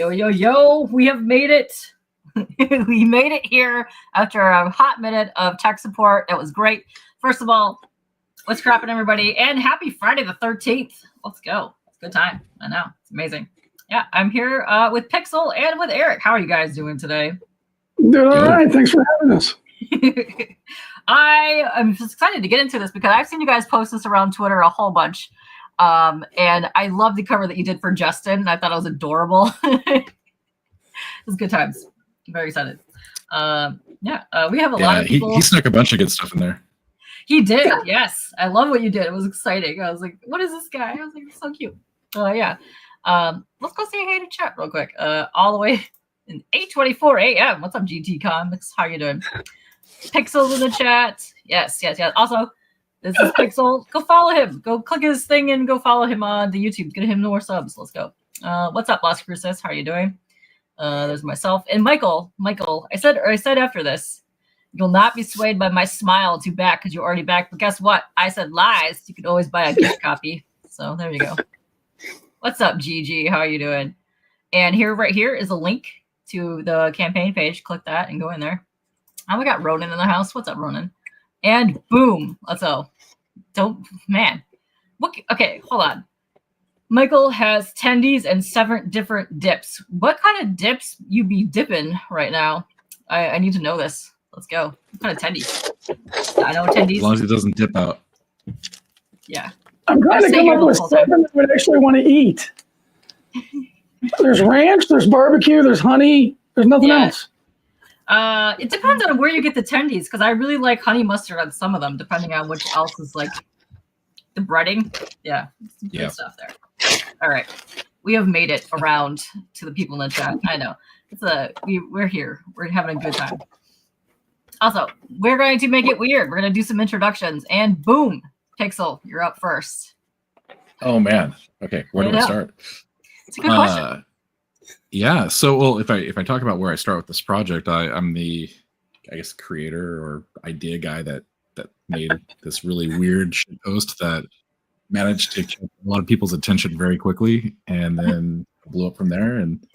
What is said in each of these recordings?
Yo, yo, yo, we have made it. We made it here after a hot minute of tech support. It was great. First of all, what's cracking, everybody? And happy Friday the 13th. Let's go. It's a good time. I know. It's amazing. Yeah, I'm here with Pixel and with Erik. How are you guys doing today? Doing all right. Thanks for having us. I am just excited to get into this because I've seen you guys post this around Twitter a whole bunch. And I love the cover that you did for Justin. I thought it was adorable. It was good times. I'm very excited. We have a lot of people. He snuck a bunch of good stuff in there. He did, yes. I love what you did. It was exciting. I was like, what is this guy? I was like, it's so cute. Let's go say hey to chat real quick. All the way in 8:24 a.m. What's up, GT Comics? How you doing? Pixel's in the chat. Yes. Also, this is Pixel. Go follow him. Go click his thing and go follow him on the YouTube. Get him more subs. Let's go. What's up, Lost Cruces? How are you doing? There's myself and Michael. I said after this, you'll not be swayed by my smile to back because you're already back. But guess what? I said lies. You can always buy a gift copy. So there you go. What's up, GG? How are you doing? And right here is a link to the campaign page. Click that and go in there. Oh, we got Ronan in the house. What's up, Ronan? And boom. Let's go. Okay, hold on. Michael has tendies and 7 different dips. What kind of dips you be dipping right now? I need to know this. Let's go. What kind of tendies? I know tendies. As long as it doesn't dip out. Yeah. I'm trying to come up with 7 that would actually want to eat. There's ranch, there's barbecue, there's honey, there's nothing else. It depends on where you get the tendies, because I really like honey mustard on some of them, depending on which else is like the breading. Yeah, good stuff there. All right, we have made it around to the people in the chat. I know we're here. We're having a good time. Also, we're going to make it weird. We're going to do some introductions, and boom, Pixel, you're up first. Oh man. Okay, where do I start? It's a good question. Yeah. So, if I talk about where I start with this project, I'm the, creator or idea guy that made this really weird shit post that managed to catch a lot of people's attention very quickly, and then blew up from there. And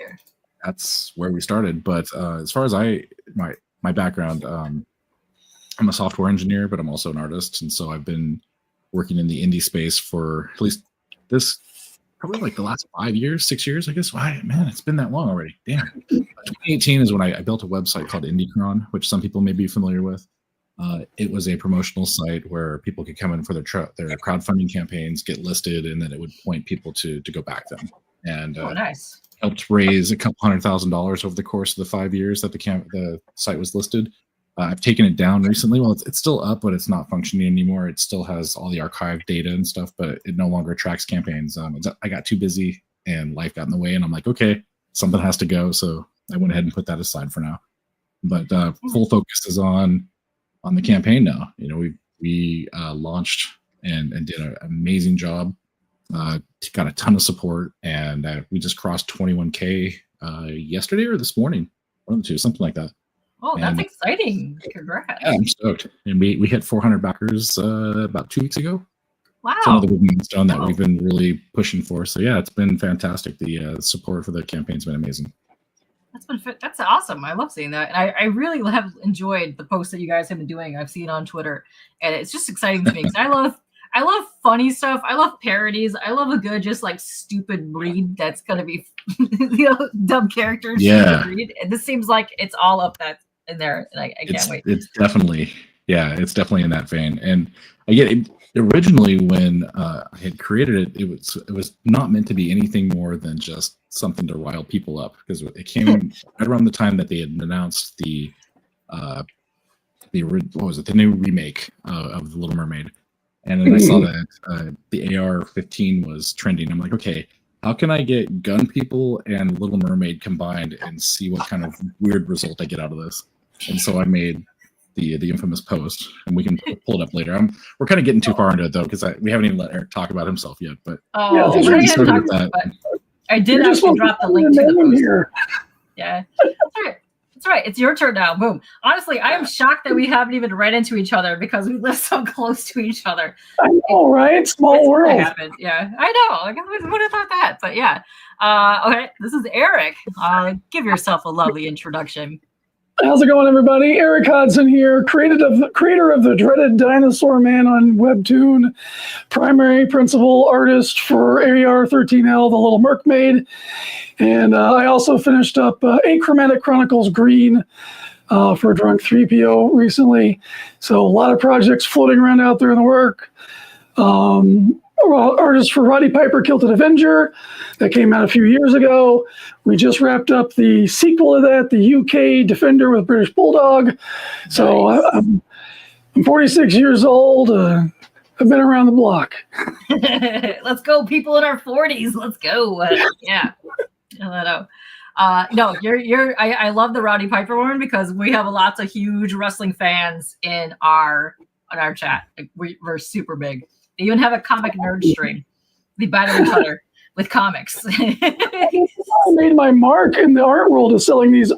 that's where we started. But as far as my background, I'm a software engineer, but I'm also an artist, and so I've been working in the indie space for at least probably like the last 5 years, 6 years, I guess. Why, man, it's been that long already. Damn. 2018 is when I built a website called IndieCron, which some people may be familiar with. It was a promotional site where people could come in for their crowdfunding campaigns, get listed, and then it would point people to go back them. And nice. Helped raise a couple $100,000 over the course of the 5 years that the site was listed. I've taken it down recently. Well, it's still up, but it's not functioning anymore. It still has all the archived data and stuff, but it no longer tracks campaigns. I got too busy and life got in the way, and I'm like, okay, something has to go. So I went ahead and put that aside for now. But full focus is on the campaign now. You know, we launched and did an amazing job. Got a ton of support, and we just crossed 21K yesterday or this morning, one of the two, something like that. Oh, that's exciting! Congrats! Yeah, I'm stoked. And we hit 400 backers about 2 weeks ago. Wow! It's another big milestone that we've been really pushing for. So yeah, it's been fantastic. The support for the campaign's been amazing. That's awesome. I love seeing that, and I really have enjoyed the posts that you guys have been doing. I've seen on Twitter, and it's just exciting to me because I love funny stuff. I love parodies. I love a good, just like stupid read that's gonna be, dumb characters. Yeah. Read. And this seems like it's all up in there, and I can't wait. It's definitely in that vein. And again, originally when I had created it, it was not meant to be anything more than just something to rile people up, because it came right around the time that they had announced the new remake of The Little Mermaid. And then I saw that the AR-15 was trending. I'm like, okay, how can I get gun people and Little Mermaid combined and see what kind of weird result I get out of this? And so I made the infamous post, and we can pull it up later. We're kind of getting too far into it though, because we haven't even let Erik talk about himself yet. But I did actually drop the link to the post. Here. Yeah, all right. That's right. It's your turn now. Boom. Honestly, I am shocked that we haven't even run into each other because we live so close to each other. I know, right? Small world. Happened. Yeah, I know. Like, who would have thought that? But yeah. Okay, this is Erik. Give yourself a lovely introduction. How's it going, everybody? Erik Hodson here, creator of the dreaded Dinosaur Man on Webtoon, primary principal artist for AR-13L, the Little Mermaid, and I also finished up Achromatic Chronicles Green for Drunk 3PO recently. So a lot of projects floating around out there in the work. Artist for Roddy Piper Kilted Avenger that came out a few years ago. We just wrapped up the sequel of that, the UK Defender with British Bulldog. So nice. I'm 46 years old. I've been around the block. Let's go, people in our 40s. Let's go. Yeah. I know. No, I love the Roddy Piper one because we have lots of huge wrestling fans in our chat. Like, we're super big. They even have a comic nerd stream. They battle each other with comics. I made my mark in the art world of selling these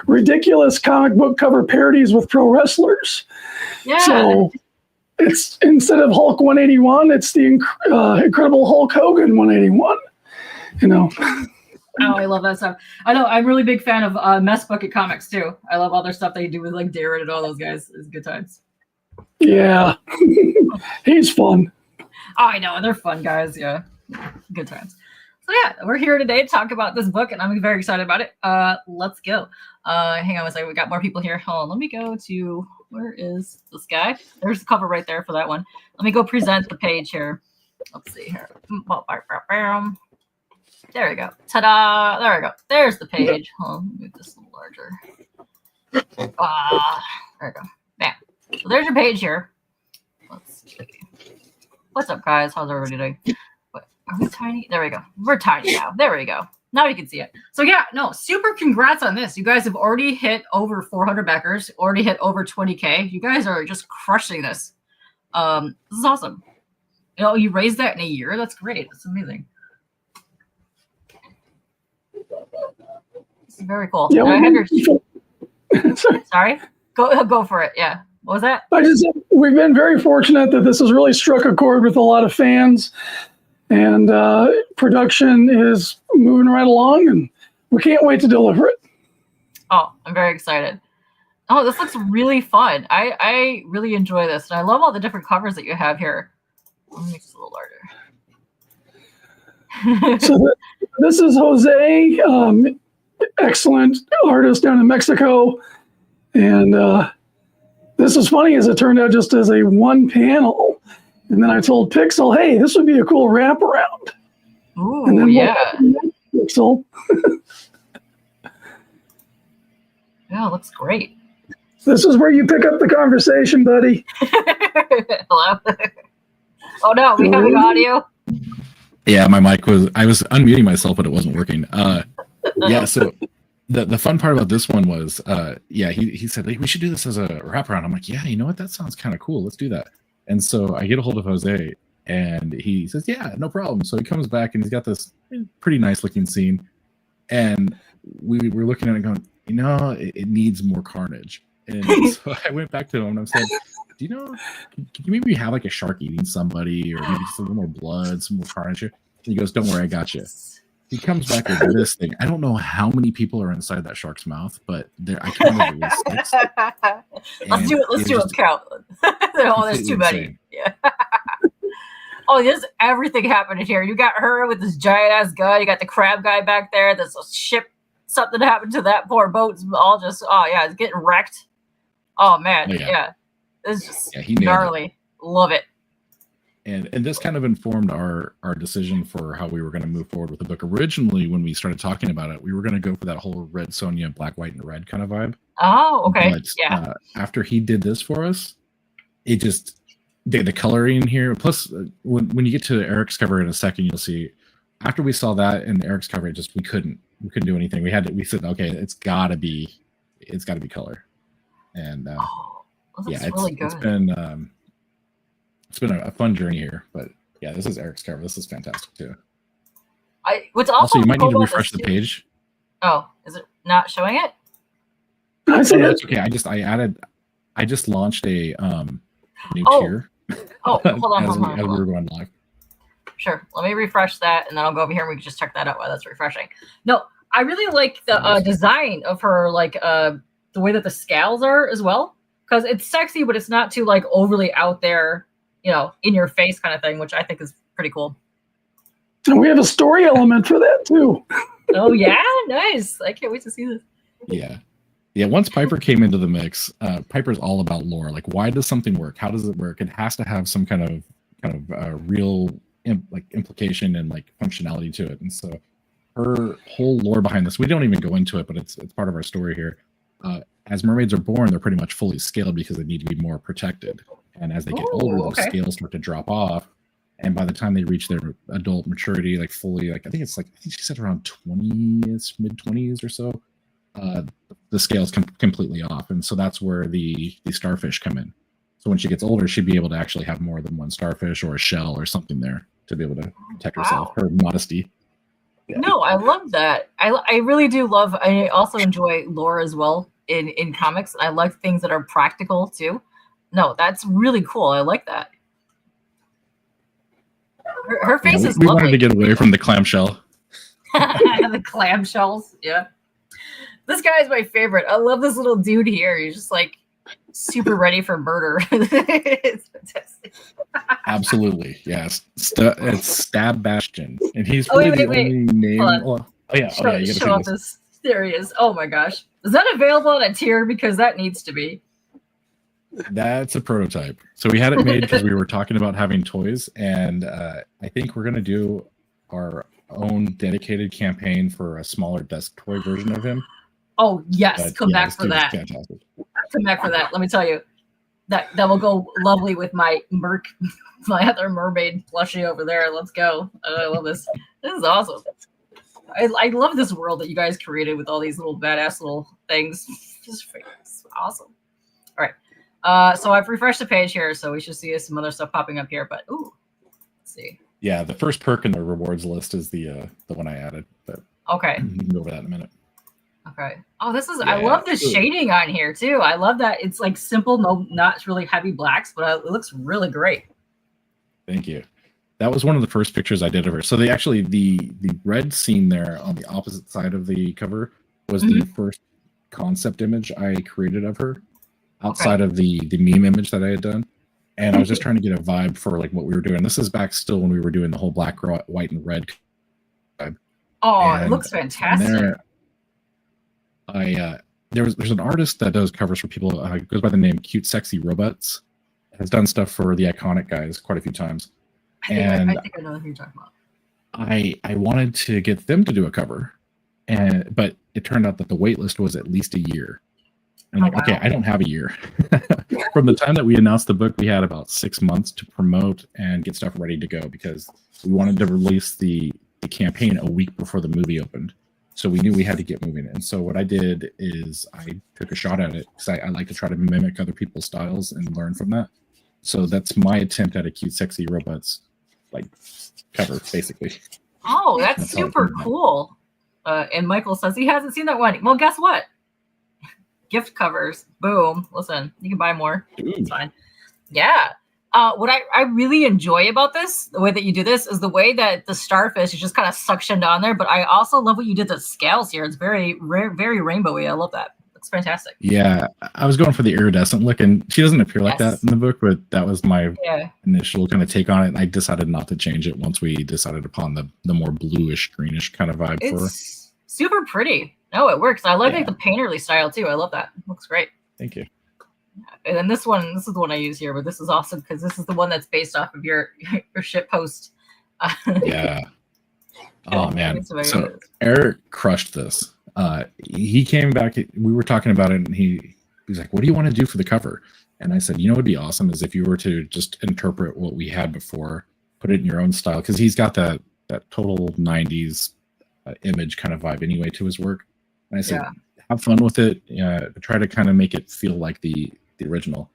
ridiculous comic book cover parodies with pro wrestlers. Yeah. So it's instead of Hulk 181, it's the Incredible Hulk Hogan 181. You know. Oh, I love that stuff. I know. I'm a really big fan of Mess Bucket Comics too. I love all their stuff they do with like Darren and all those guys. It's good times. Yeah, he's fun. Oh, I know. They're fun guys. Yeah, good times. So yeah, we're here today to talk about this book, and I'm very excited about it. Let's go. Hang on a second. We got more people here. Hold on. Let me go to, where is this guy? There's the cover right there for that one. Let me go present the page here. Let's see here. There we go. Ta-da! There we go. There's the page. Hold on. Make this a little larger. There we go. Bam. So there's your page here. Let's see. What's up, guys? How's everybody doing? What, are we tiny? There we go. We're tiny now. There we go. Now you can see it. So yeah, no, super congrats on this. You guys have already hit over 400 backers, already hit over 20K. You guys are just crushing this. This is awesome. You know, you raised that in a year. That's great. It's amazing. This is very cool. Yeah, Sorry? Go for it. Yeah. What was that? We've been very fortunate that this has really struck a chord with a lot of fans, and production is moving right along, and we can't wait to deliver it. Oh, I'm very excited. Oh, this looks really fun. I really enjoy this, and I love all the different covers that you have here. Let me make this a little larger. So this is Jose, excellent artist down in Mexico, and this is funny as it turned out just as a one panel. And then I told Pixel, hey, this would be a cool wraparound. Ooh, and then yeah. Pixel. Yeah, it looks great. This is where you pick up the conversation, buddy. Hello? Oh, no, we have audio. Yeah, my mic I was unmuting myself, but it wasn't working. Yeah, so the fun part about this one was, he said, like, we should do this as a wraparound. I'm like, yeah, you know what? That sounds kind of cool. Let's do that. And so I get a hold of Jose, and he says, yeah, no problem. So he comes back, and he's got this pretty nice looking scene. And we were looking at it going, you know, it needs more carnage. And so I went back to him, and I said, do you know, can you maybe have like a shark eating somebody, or maybe just a little more blood, some more carnage? And he goes, don't worry, I got you. He comes back with this thing. I don't know how many people are inside that shark's mouth, but I counted at least 6. Let's do it. Let's do a count. Oh, there's too many. Yeah. Oh, there's everything happening here. You got her with this giant ass gun. You got the crab guy back there. There's a ship. Something happened to that poor boat. It's all just, it's getting wrecked. Oh man, yeah. It's just gnarly. Love it. And this kind of informed our decision for how we were going to move forward with the book. Originally, when we started talking about it, we were going to go for that whole Red Sonja, black, white, and red kind of vibe. Oh, okay. But, after he did this for us, it just the coloring here. Plus, when you get to Erik's cover in a second, you'll see. After we saw that in Erik's cover, we couldn't do anything. We said, okay, it's got to be color. And really good. It's been a fun journey here, but yeah, this is Erik's cover. This is fantastic too. What's also you might need to refresh the page. Oh, is it not showing it? I see Oh, no, it. it's okay. I just launched a new Oh. tier. Oh, hold on, as hold on, we hold were on. going live. Sure. Let me refresh that, and then I'll go over here and we can just check that out while that's refreshing. No, I really like the design of her, like the way that the scales are as well, because it's sexy, but it's not too like overly out there, you know, in your face kind of thing, which I think is pretty cool. And we have a story element for that too. Oh yeah, nice! I can't wait to see this. Yeah. Once Piper came into the mix, Piper's all about lore. Like, why does something work? How does it work? It has to have some kind of real implication and like functionality to it. And so, her whole lore behind this, we don't even go into it, but it's part of our story here. As mermaids are born, they're pretty much fully scaled because they need to be more protected. And as they get older, those scales start to drop off. And by the time they reach their adult maturity, like fully, like I think she said around 20s, mid 20s or so, the scales come completely off. And so that's where the starfish come in. So when she gets older, she'd be able to actually have more than one starfish or a shell or something there to be able to protect herself, her modesty. No, I love that. I really do love. I also enjoy lore as well in comics. I like things that are practical too. No, that's really cool. I like that. Her face is we lovely. wanted to get away from the clamshell. The clamshells, yeah. This guy is my favorite. I love this little dude here. He's just like super ready for murder. It's fantastic. Absolutely, yes. It's Stab Bastion, and he's really the only name. Oh yeah, show you show off this. There he is. Oh my gosh, is that available on a tier? Because that needs to be. That's a prototype. So we had it made because we were talking about having toys, and I think we're gonna do our own dedicated campaign for a smaller desk toy version of him. Oh yes, come back for that. Fantastic. Come back for that. Let me tell you, that will go lovely with my my other mermaid plushie over there. Let's go. I love this. This is awesome. I love this world that you guys created with all these little badass little things. Just it's awesome. All right. So I've refreshed the page here, so we should see some other stuff popping up here. But ooh, let's see. Yeah, the first perk in the rewards list is the one I added. But okay, we can go over that in a minute. Okay. Oh, this is. Yeah, I love the shading on here too. I love that it's like simple, no, not really heavy blacks, but it looks really great. Thank you. That was one of the first pictures I did of her. So they actually the red scene there on the opposite side of the cover was the first concept image I created of her, outside of the meme image that I had done. And I was just trying to get a vibe for like what we were doing. This is back still when we were doing the whole black, white, and red vibe. Oh, and it looks fantastic. There's an artist that does covers for people. Goes by the name Cute Sexy Robots. Has done stuff for the Iconic guys quite a few times. I think I know who you're talking about. I wanted to get them to do a cover, but it turned out that the wait list was at least a year. And I'm like, okay, I don't have a year. From the time that we announced the book, we had about 6 months to promote and get stuff ready to go because we wanted to release the campaign a week before the movie opened. So we knew we had to get moving. And so what I did is I took a shot at it because I like to try to mimic other people's styles and learn from that. So that's my attempt at a Cute Sexy Robots like cover, basically. Oh, that's super cool. And Michael says he hasn't seen that one. Well, guess what? Gift covers. Boom. Listen, you can buy more. It's fine. Yeah. What I really enjoy about this, the way that you do this, is the way that the starfish is just kind of suctioned on there. But I also love what you did to the scales here. It's very, very rainbowy. I love that. It's fantastic. Yeah, I was going for the iridescent look, and she doesn't appear like that in the book, but that was my initial kind of take on it. And I decided not to change it once we decided upon the more bluish, greenish kind of vibe for her. Super pretty. No, it works. I like the painterly style too. I love that. It looks great. Thank you. And then this is the one I use here, but this is awesome because this is the one that's based off of your shit post. Yeah. Oh man. So Erik crushed this. He came back. We were talking about it, and he's like, "What do you want to do for the cover?" And I said, "You know, what'd be awesome is if you were to just interpret what we had before, put it in your own style, because he's got that total '90s image kind of vibe anyway to his work." And I said, "Have fun with it. Try to kind of make it feel like the original."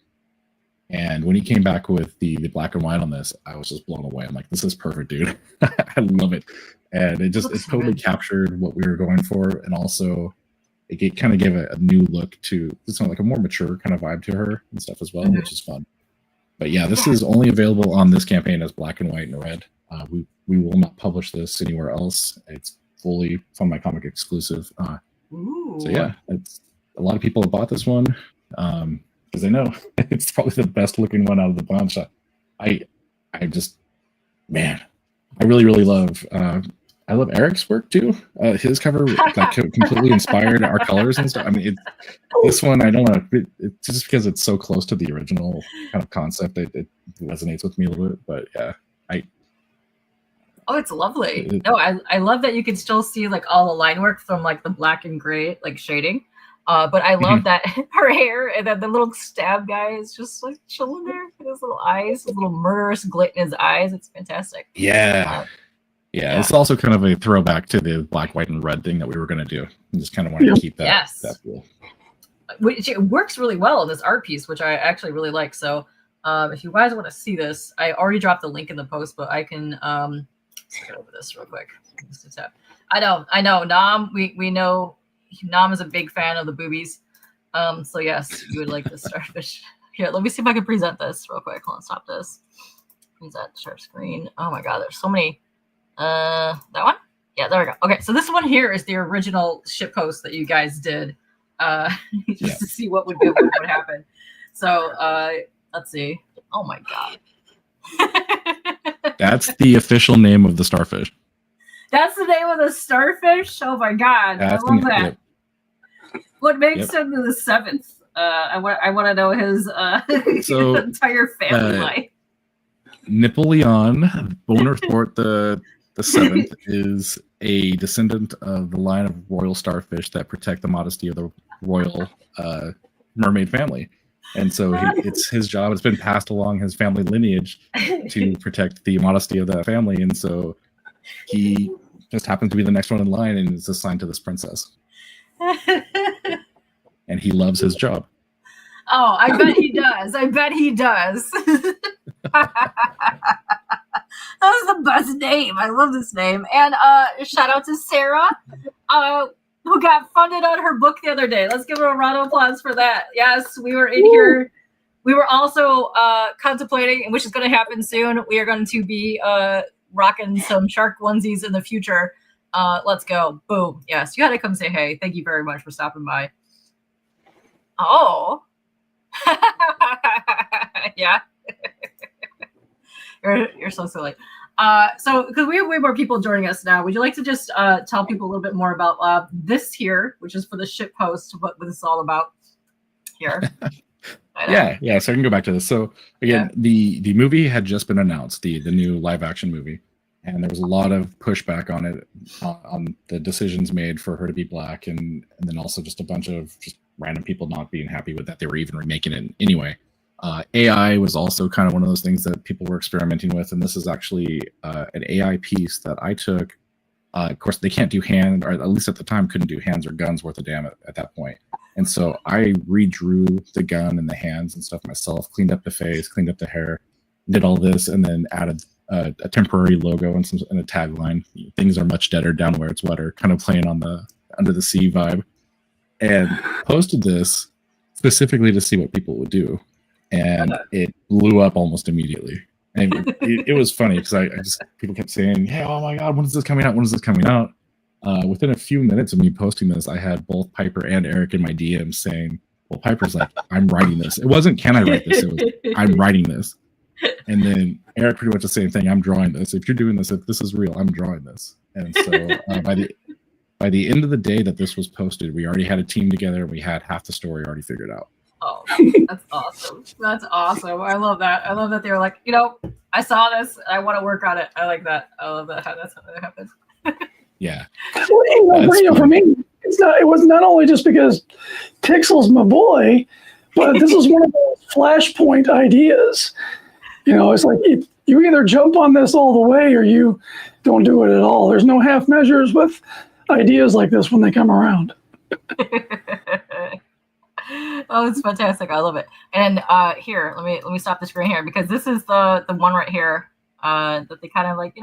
And when he came back with the black and white on this, I was just blown away. I'm like, "This is perfect, dude." I love it. And it totally captured what we were going for. And also it kind of gave a new look to it's like a more mature kind of vibe to her and stuff as well, which is fun. But yeah, this is only available on this campaign as black and white and red. We will not publish this anywhere else. It's fully Fun My Comic exclusive. So yeah, it's a lot of people have bought this one because they know it's probably the best looking one out of the bunch. I just, man, I really love. I love Erik's work too. His cover like completely inspired our colors and stuff. I mean, this one I don't know. It's just because it's so close to the original kind of concept. It resonates with me a little bit. But yeah, Oh, it's lovely. No, I love that you can still see like all the line work from like the black and gray like shading. But I love that her hair and then the little stab guy is just like chilling there with his little eyes, his little murderous glit in his eyes. It's fantastic. Yeah. Yeah, it's also kind of a throwback to the black, white, and red thing that we were going to do. I just kind of wanted to keep that, that cool. Which it works really well in this art piece, which I actually really like. So if you guys want to see this, I already dropped the link in the post, but I can let's get over this real quick. I know. Nam, we know Nam is a big fan of the boobies. So yes, you would like this starfish. Here, let me see if I can present this real quick. Hold on, stop this. Present share screen. Oh my god, there's so many. That one? Yeah, there we go. Okay, so this one here is the original ship post that you guys did, just to see what would happen. So let's see. Oh my god. That's the official name of the starfish. That's the name of the starfish? Oh my god. I love that. What makes him the seventh? I want to know his so, entire family life. Napoleon Bonaparte the seventh is a descendant of the line of royal starfish that protect the modesty of the royal mermaid family. And so it's his job. It's been passed along his family lineage to protect the modesty of that family. And so he just happens to be the next one in line and is assigned to this princess. And he loves his job. Oh, I bet he does. I bet he does. That was the best name. I love this name. And shout out to Sarah, who got funded on her book the other day. Let's give her a round of applause for that. Yes, we were in here. We were also contemplating, which is going to happen soon. We are going to be rocking some shark onesies in the future. Let's go. Boom. Yes, you had to come say hey. Thank you very much for stopping by. Oh. Yeah. You're so silly. So because we have way more people joining us now, would you like to just tell people a little bit more about this here, which is for the ship post, what this is all about here? Yeah. So I can go back to this. So again, the movie had just been announced, the new live action movie, and there was a lot of pushback on it, on the decisions made for her to be black, and then also just a bunch of just random people not being happy with that they were even remaking it anyway. AI was also kind of one of those things that people were experimenting with, and this is actually an AI piece that I took. Of course, they can't do hand, or at least at the time couldn't do hands or guns worth of damn at that point. And so I redrew the gun and the hands and stuff myself, cleaned up the face, cleaned up the hair, did all this, and then added a temporary logo and a tagline. Things are much deader down where it's wetter, kind of playing on the under the sea vibe. And posted this specifically to see what people would do. And it blew up almost immediately. And it was funny because I just people kept saying, hey, oh my god, when is this coming out? When is this coming out? Within a few minutes of me posting this, I had both Piper and Erik in my DMs saying, well, Piper's like, I'm writing this. It wasn't, can I write this? It was, I'm writing this. And then Erik pretty much the same thing. I'm drawing this. If you're doing this, if this is real, I'm drawing this. And so by the end of the day that this was posted, we already had a team together. And we had half the story already figured out. Oh, that's awesome. That's awesome. I love that. I love that they were like, I saw this. I want to work on it. I like that. I love that. That's how that happens. Yeah. For me, it was not only just because Pixel's my boy, but this is one of those flashpoint ideas. It's like you either jump on this all the way or you don't do it at all. There's no half measures with ideas like this when they come around. Oh, it's fantastic. I love it. And here, let me stop the screen here because this is the one right here that they kind of like,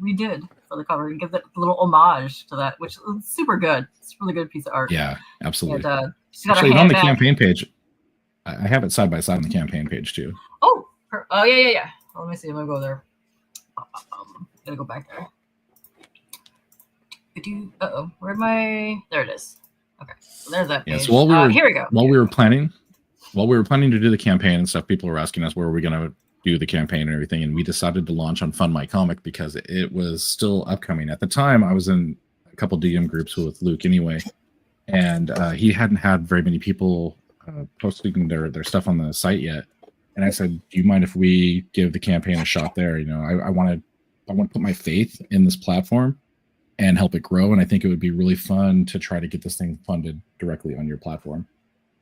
redid for the cover and give that little homage to that, which is super good. It's a really good piece of art. Yeah, absolutely. And, she's got her Actually, hand on the back. campaign page, I have it side by side on the campaign page too. Oh, yeah. Let me see. I'm gonna go there. Gotta go back there. Where am I? There it is. Okay, so there's that page. Yeah, so here we go. While we were planning to do the campaign and stuff, people were asking us where we're going to do the campaign and everything, and we decided to launch on Fund My Comic because it was still upcoming. At the time, I was in a couple DM groups with Luke anyway, and he hadn't had very many people posting their stuff on the site yet. And I said, "Do you mind if we give the campaign a shot there? You know, I want to put my faith in this platform and help it grow, and I think it would be really fun to try to get this thing funded directly on your platform."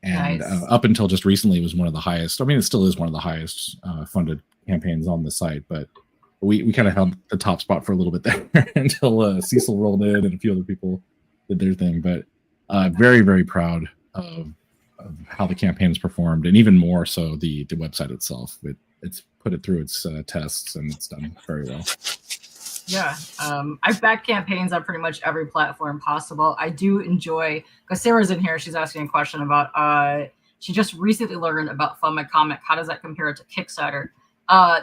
And Nice. Up until just recently, it was one of the highest. I mean, it still is one of the highest funded campaigns on the site, but we kind of held the top spot for a little bit there until Cecil rolled in and a few other people did their thing. But very, very proud of how the campaign has performed, and even more so the website itself. It's put it through its tests, and it's done very well. Yeah, I've backed campaigns on pretty much every platform possible. I do enjoy, because Sarah's in here, she's asking a question about, she just recently learned about Fund My Comic. How does that compare to Kickstarter?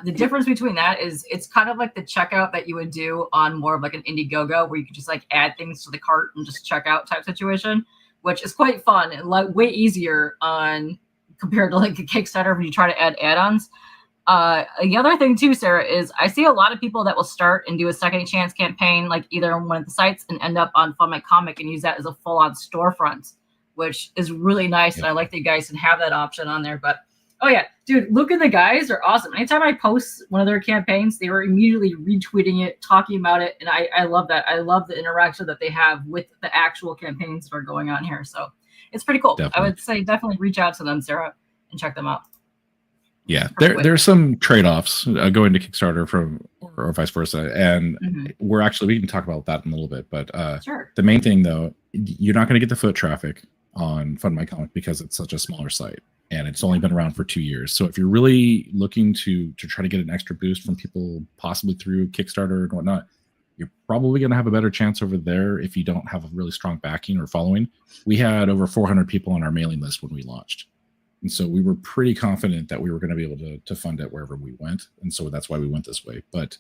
The difference between that is it's kind of like the checkout that you would do on more of like an Indiegogo, where you could just like add things to the cart and just check out type situation, which is quite fun and like way easier on compared to like a Kickstarter when you try to add add-ons. The other thing too, Sarah, is I see a lot of people that will start and do a second chance campaign, like either on one of the sites and end up on Fund My Comic and use that as a full-on storefront, which is really nice. Yeah. And I like that you guys can have that option on there. But oh yeah, dude, Luke and the guys are awesome. Anytime I post one of their campaigns, they were immediately retweeting it, talking about it. And I love that. I love the interaction that they have with the actual campaigns that are going on here. So it's pretty cool. Definitely. I would say definitely reach out to them, Sarah, and check them out. Yeah, there's some trade-offs going to Kickstarter or vice versa, and we can talk about that in a little bit. But Sure. The main thing, though, you're not going to get the foot traffic on Fund My Comic because it's such a smaller site, and it's only been around for 2 years. So if you're really looking to try to get an extra boost from people, possibly through Kickstarter and whatnot, you're probably going to have a better chance over there if you don't have a really strong backing or following. We had over 400 people on our mailing list when we launched. And so we were pretty confident that we were going to be able to fund it wherever we went. And so that's why we went this way. But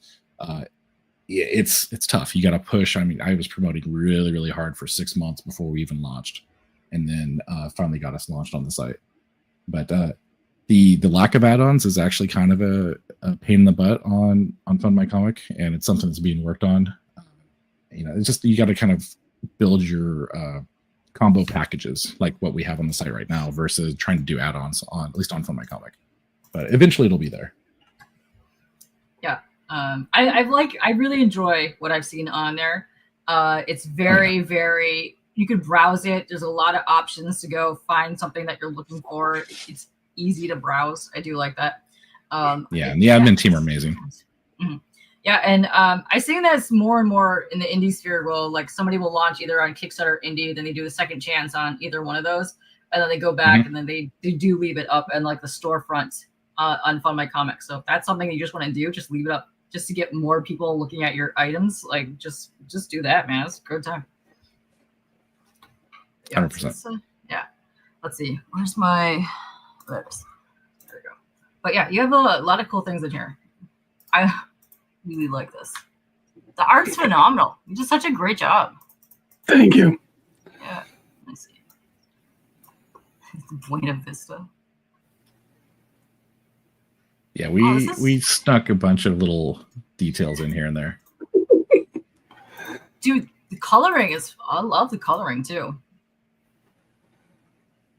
it's tough. You got to push. I mean, I was promoting really, really hard for 6 months before we even launched, and then finally got us launched on the site. But the lack of add-ons is actually kind of a pain in the butt on Fund My Comic, and it's something that's being worked on. It's just, you got to kind of build your combo packages like what we have on the site right now versus trying to do add-ons at least on Fund My Comic. But eventually it'll be there. Yeah. I really enjoy what I've seen on there. It's very, very, you could browse it. There's a lot of options to go find something that you're looking for. It's easy to browse. I do like that. And the admin team are amazing. Mm-hmm. Yeah, and I see that's more and more in the indie sphere. Well, like somebody will launch either on Kickstarter or Indie, then they do a second chance on either one of those, and then they go back and then they do leave it up and like the storefront on Fund My Comic. So if that's something you just want to do, just leave it up just to get more people looking at your items. Like just do that, man. It's a good time. Yeah, 100%. Yeah. Let's see. Where's my? There it is. There we go. But yeah, you have a lot of cool things in here. I really like this. The art's phenomenal. You did such a great job. Thank you. Yeah. Let me see. Buena Vista. Yeah, we snuck a bunch of little details in here and there. Dude, the coloring is, I love the coloring too.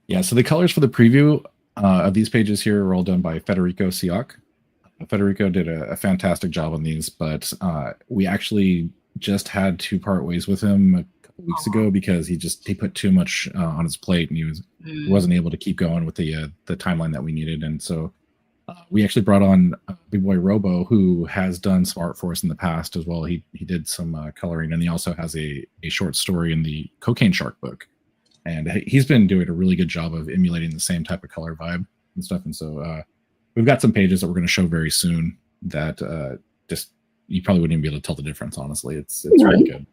Yeah, so the colors for the preview of these pages here are all done by Federico Siak. Federico did a fantastic job on these, but we actually just had to part ways with him a couple weeks ago because he put too much on his plate, and he wasn't able to keep going with the timeline that we needed. And so we actually brought on Big Boy Robo, who has done some art for us in the past as well. He did some coloring, and he also has a short story in the Cocaine Shark book. And he's been doing a really good job of emulating the same type of color vibe and stuff. And so we've got some pages that we're going to show very soon that just you probably wouldn't even be able to tell the difference. Honestly, it's really good.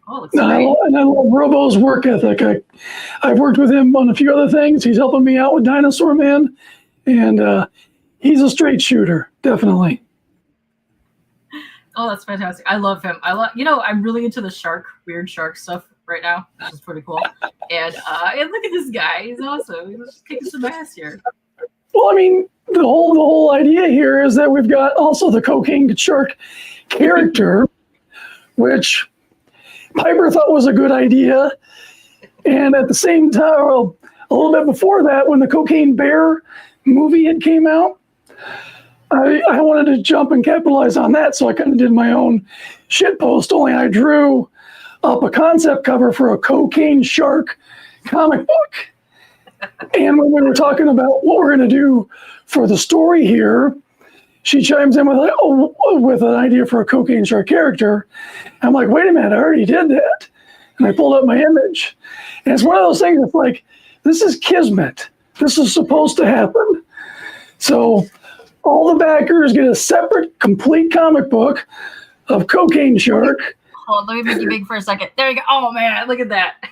Oh, it's great. And I love Robo's work ethic. I've worked with him on a few other things. He's helping me out with Dinosaur Man, and he's a straight shooter, definitely. Oh, that's fantastic. I love him. I'm really into the weird shark stuff right now, which is pretty cool. And look at this guy. He's awesome. He's just kicking some ass here. Well, I mean, the whole idea here is that we've got also the cocaine shark character, which Piper thought was a good idea. And at the same time, well, a little bit before that, when the Cocaine Bear movie had came out, I wanted to jump and capitalize on that. So I kind of did my own shit post, only I drew up a concept cover for a cocaine shark comic book. And when we were talking about what we're going to do for the story here, she chimes in with an idea for a cocaine shark character. I'm like, wait a minute, I already did that. And I pulled up my image. And it's one of those things that's like, this is kismet. This is supposed to happen. So all the backers get a separate, complete comic book of Cocaine Shark. Hold on, let me make you big for a second. There you go. Oh, man, look at that.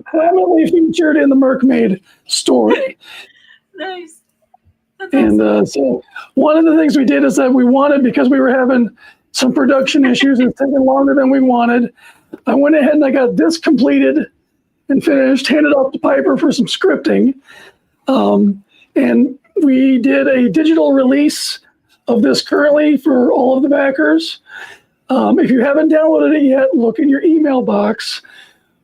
Prominently featured in the Mermaid story. Nice. That's And awesome. so one of the things we did is that we wanted, because we were having some production issues, it's taking longer than we wanted. I went ahead and I got this completed and finished, handed off to Piper for some scripting. And we did a digital release of this currently for all of the backers. If you haven't downloaded it yet, look in your email box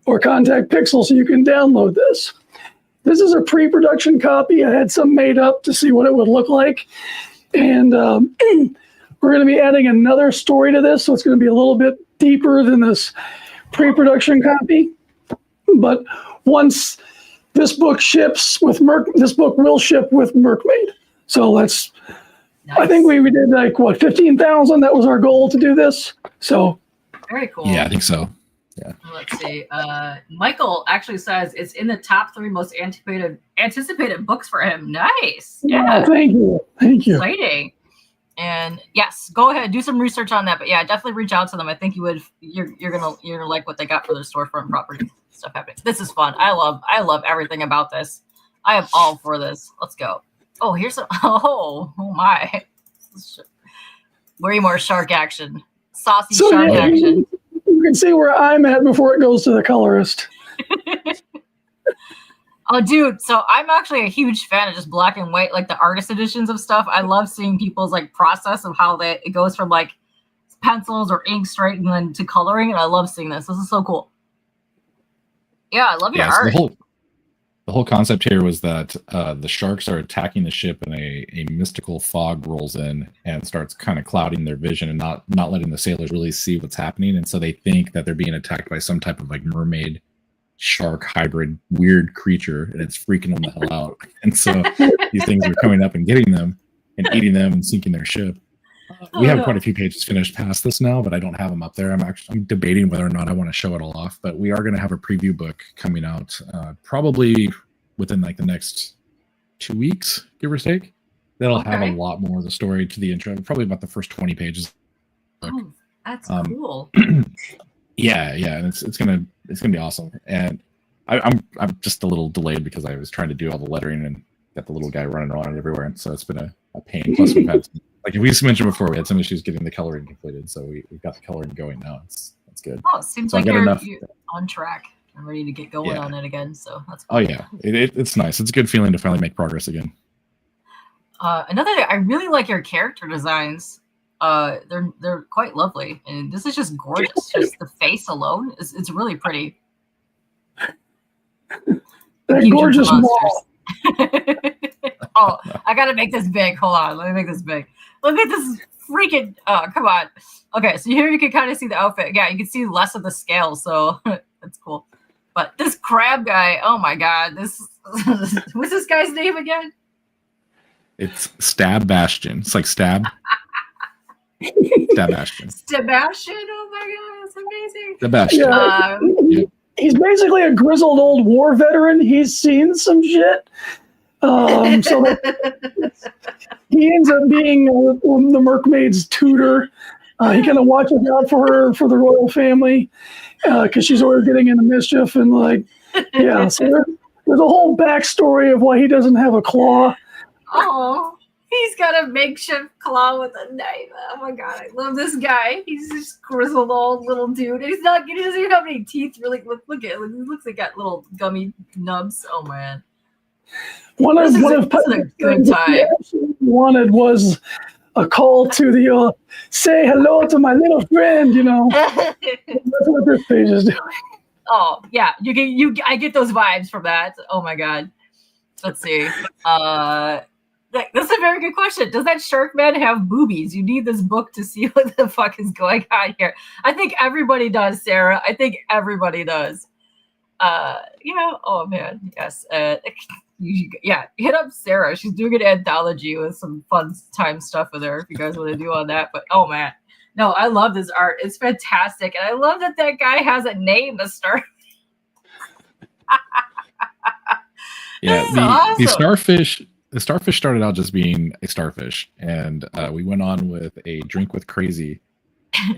or contact Pixel so you can download this. This is a pre-production copy. I had some made up to see what it would look like. And we're going to be adding another story to this, so it's going to be a little bit deeper than this pre-production copy. But once this book ships with this book will ship with Mercmaid. So that's, Nice. I think we did like, what, 15,000? That was our goal to do this. So Very cool. Yeah, I think so. Yeah. Let's see. Michael actually says it's in the top 3 most anticipated books for him. Nice. Yeah. Thank you. Thank you. Exciting. And yes, go ahead, do some research on that. But yeah, definitely reach out to them. I think you're gonna like what they got for their storefront property stuff happening. This is fun. I love everything about this. I am all for this. Let's go. Oh, here's some. Oh my. Way more shark action. Saucy shark action. You can see where I'm at before it goes to the colorist. Oh, dude. So I'm actually a huge fan of just black and white, like the artist editions of stuff. I love seeing people's like process of how it goes from like pencils or ink straight and then to coloring. And I love seeing this. This is so cool. Yeah, I love your art. So the whole concept here was that the sharks are attacking the ship and a mystical fog rolls in and starts kind of clouding their vision and not letting the sailors really see what's happening. And so they think that they're being attacked by some type of like mermaid shark hybrid weird creature, and it's freaking them the hell out. And so these things are coming up and getting them and eating them and sinking their ship. We have quite a few pages finished past this now, but I don't have them up there. I'm debating whether or not I want to show it all off, but we are going to have a preview book coming out probably within like the next 2 weeks, give or take. That'll have a lot more of the story to the intro, probably about the first 20 pages. Oh, that's cool. Yeah, and it's gonna be awesome. And I'm just a little delayed because I was trying to do all the lettering and got the little guy running around everywhere, and so it's been a pain. Plus we've had like we just mentioned before, we had some issues getting the coloring completed, so we've got the coloring going now. It's good. Oh, it seems like you're on track and ready to get going on it again. So that's cool. Oh yeah, it's nice. It's a good feeling to finally make progress again. Another thing, I really like your character designs. They're quite lovely, and this is just gorgeous. Just the face alone it's really pretty. That gorgeous wall. Oh, I gotta make this big. Hold on, let me make this big. Look at this freaking. Oh, come on. Okay, so here you can kind of see the outfit. Yeah, you can see less of the scale, so that's cool. But this crab guy, oh my god, what's this guy's name again? It's Stab Bastion. It's like Stab. Sebastian. Oh my god, that's amazing. Sebastian. He's basically a grizzled old war veteran. He's seen some shit. So that he ends up being the Mermaid's tutor. He kind of watches out for her, for the royal family, because she's always getting into mischief. And like, yeah, so there's a whole backstory of why he doesn't have a claw. Oh, he's got a makeshift claw with a knife. Oh my god, I love this guy. He's just grizzled old little dude. He doesn't even have any teeth. Really, look at him. He looks like got little gummy nubs. Oh man. One of a good time. Wanted was a call to the say hello to my little friend. You know, that's what this page is doing. Oh yeah, I get those vibes from that. Oh my god. Let's see. That's a very good question. Does that shark man have boobies? You need this book to see what the fuck is going on here. I think everybody does, Sarah. I think everybody does. Oh man, yes. Hit up Sarah. She's doing an anthology with some fun time stuff in there if you guys want to do on that. But oh man, no, I love this art. It's fantastic, and I love that guy has a name to start. Yeah, awesome. the starfish started out just being a starfish, and we went on with a drink with crazy,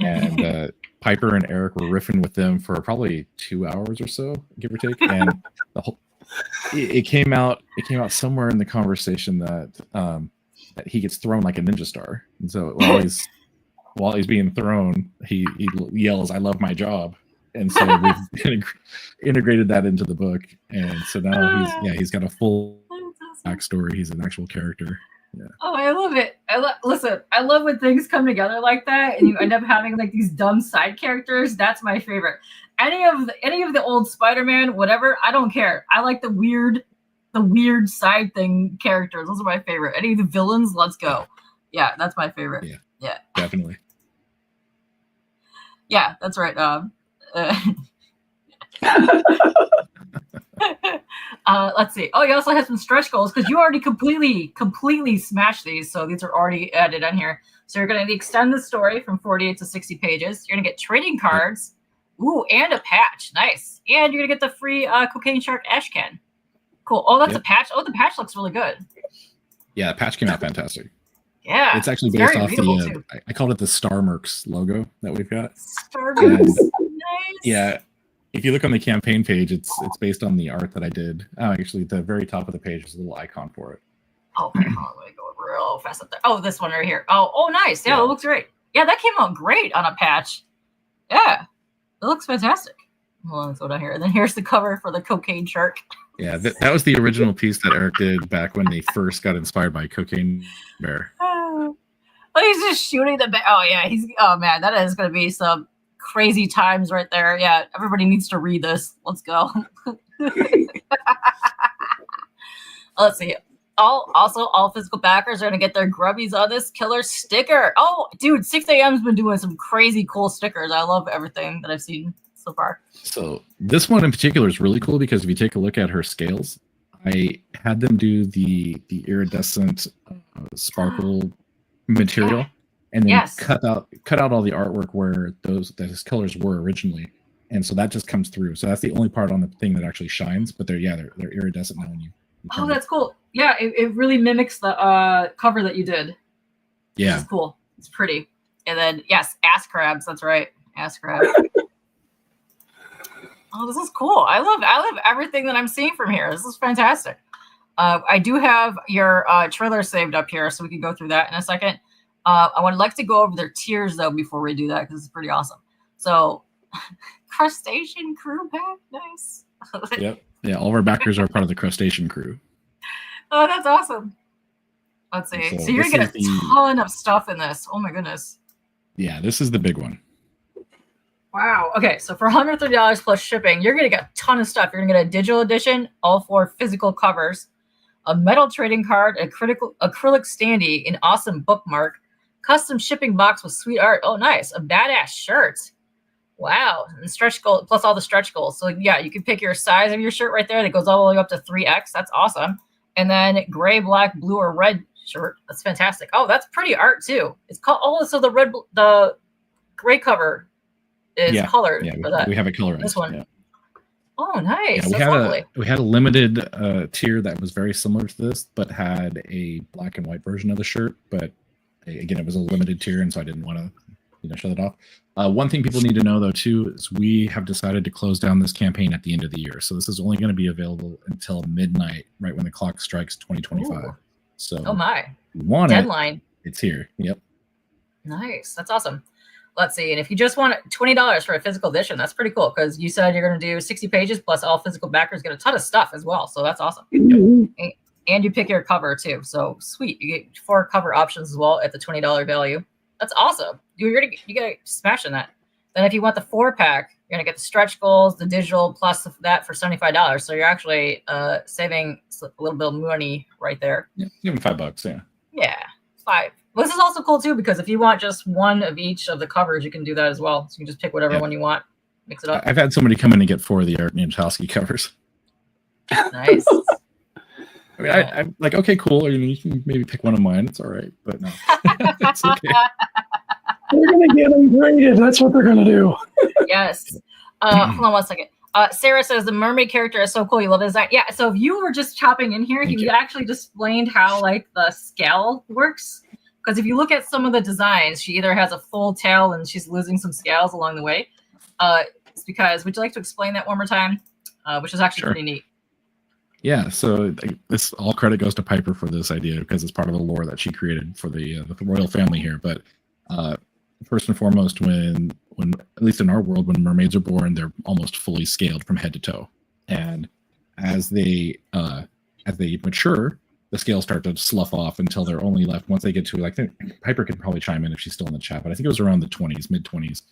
and Piper and Eric were riffing with them for probably 2 hours or so, give or take, and the whole it came out somewhere in the conversation that that he gets thrown like a ninja star, and so while he's being thrown, he yells, "I love my job." And so we've integrated that into the book, and so now he's got a full backstory. He's an actual character. Yeah. Oh, I love it. Listen, I love when things come together like that, and you end up having like these dumb side characters. That's my favorite. Any of the old Spider-Man, whatever, I don't care. I like the weird side thing characters. Those are my favorite. Any of the villains, let's go. Yeah, that's my favorite. Yeah, definitely. Yeah, that's right. Let's see. Oh, you also have some stretch goals because you already completely smashed these. So these are already added on here. So you're going to extend the story from 48 to 60 pages. You're going to get trading cards. Ooh, and a patch. Nice. And you're going to get the free Cocaine Shark Ash Can. Cool. Oh, that's a patch. Oh, the patch looks really good. Yeah, the patch came out fantastic. Yeah. It's actually based off the, I called it the Star Mercs logo that we've got. Star Mercs. Nice. Yeah. If you look on the campaign page, it's based on the art that I did. Oh, actually, the very top of the page is a little icon for it. Okay, let me go real fast up there. Oh, this one right here. Oh, nice. Yeah, it looks great. Yeah, that came out great on a patch. Yeah, it looks fantastic. Hold on, let's go down here. And then here's the cover for the Cocaine Shark. Yeah, that was the original piece that Eric did back when they first got inspired by Cocaine Bear. Oh, he's just shooting the bear. Oh, yeah. Oh, man, that is going to be some crazy times right there. Yeah, everybody needs to read this. Let's go. Let's see. All physical backers are going to get their grubbies on this killer sticker. Oh, dude, 6 a.m.'s been doing some crazy cool stickers. I love everything that I've seen so far. So this one in particular is really cool because if you take a look at her scales, I had them do the iridescent sparkle material. And then cut out all the artwork where those colors were originally, and so that just comes through. So that's the only part on the thing that actually shines. But they're iridescent now. When you that's cool. Yeah, it really mimics the cover that you did. Yeah, it's cool. It's pretty. And then ass crabs. That's right, ass crab. Oh, this is cool. I love everything that I'm seeing from here. This is fantastic. I do have your trailer saved up here, so we can go through that in a second. I would like to go over their tiers, though, before we do that, because it's pretty awesome. So, Crustacean Crew pack, nice. Yep. Yeah, all of our backers are part of the Crustacean Crew. Oh, that's awesome. Let's see. So you're going to get a ton of stuff in this. Oh, my goodness. Yeah, this is the big one. Wow. Okay, so for $130 plus shipping, you're going to get a ton of stuff. You're going to get a digital edition, all 4 physical covers, a metal trading card, acrylic standee, an awesome bookmark, custom shipping box with sweet art. Oh, nice. A badass shirt. Wow. And stretch goal plus all the stretch goals. So yeah, you can pick your size of your shirt right there. That goes all the way up to 3X. That's awesome. And then gray, black, blue, or red shirt. That's fantastic. Oh, that's pretty art too. It's called so the gray cover is colored. Yeah, we have it colorized. This one. Yeah. Oh, nice. Yeah, That's lovely. we had a limited tier that was very similar to this, but had a black and white version of the shirt. But again, it was a limited tier, and so I didn't want to, shut it off. One thing people need to know, though, too, is we have decided to close down this campaign at the end of the year. So this is only going to be available until midnight, right when the clock strikes 2025. Ooh. So, oh my, if you want deadline. It's here. Yep. Nice. That's awesome. Let's see. And if you just want $20 for a physical edition, that's pretty cool because you said you're going to do 60 pages plus all physical backers, get a ton of stuff as well. So that's awesome. Mhm. And you pick your cover too. So sweet. You get 4 cover options as well at the $20 value. That's awesome. You gotta smash in that. Then if you want the 4-pack, you're gonna get the stretch goals, the digital plus that for $75. So you're actually saving a little bit of money right there. Yeah, even $5. Yeah. Yeah, 5. Well, this is also cool too because if you want just one of each of the covers, you can do that as well. So you can just pick whatever one you want, mix it up. I've had somebody come in and get 4 of the Art Niamkowski covers. Nice. I mean, I'm like, okay, cool. You can maybe pick one of mine. It's all right, but no, it's okay. They're going to get them graded. That's what they're going to do. Yes. Hold on one second. Sarah says the mermaid character is so cool. You love the design. Yeah. So if you were just chopping in here, he actually explained how like the scale works. Because if you look at some of the designs, she either has a full tail and she's losing some scales along the way. It's because, would you like to explain that one more time? Which is actually pretty neat. Yeah, so this all credit goes to Piper for this idea because it's part of the lore that she created for the royal family here. But first and foremost, when at least in our world, when mermaids are born, they're almost fully scaled from head to toe, and as they mature, the scales start to slough off until they're only left once they get to, like, Piper can probably chime in if she's still in the chat, but I think it was around the 20s, mid 20s.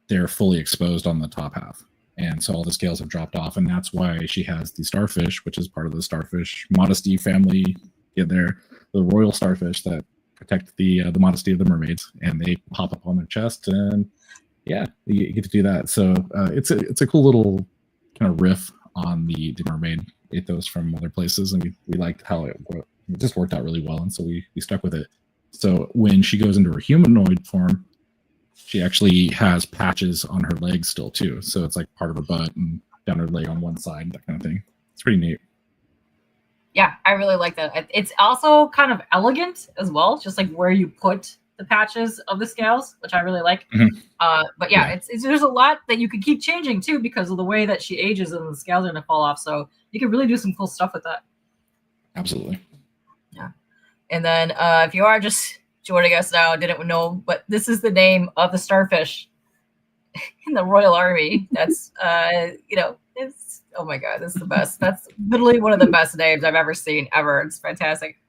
They're fully exposed on the top half. And so all the scales have dropped off, and that's why she has the starfish, which is part of the starfish modesty family. The royal starfish that protect the modesty of the mermaids, and they pop up on their chest, and yeah, you get to do that. So it's a cool little kind of riff on the mermaid ethos from other places, and we liked how it just worked out really well, and so we stuck with it. So when she goes into her humanoid form, she actually has patches on her legs still too. So it's like part of her butt and down her leg on one side, that kind of thing. It's pretty neat. Yeah, I really like that. It's also kind of elegant as well, just like where you put the patches of the scales, which I really like. Mm-hmm. But yeah, it's there's a lot that you could keep changing too because of the way that she ages and the scales are going to fall off. So you can really do some cool stuff with that. Absolutely. Yeah. And then if you are just joining us now, didn't know, but this is the name of the starfish in the Royal Army. That's it's, oh my god, this is the best. That's literally one of the best names I've ever seen ever. It's fantastic.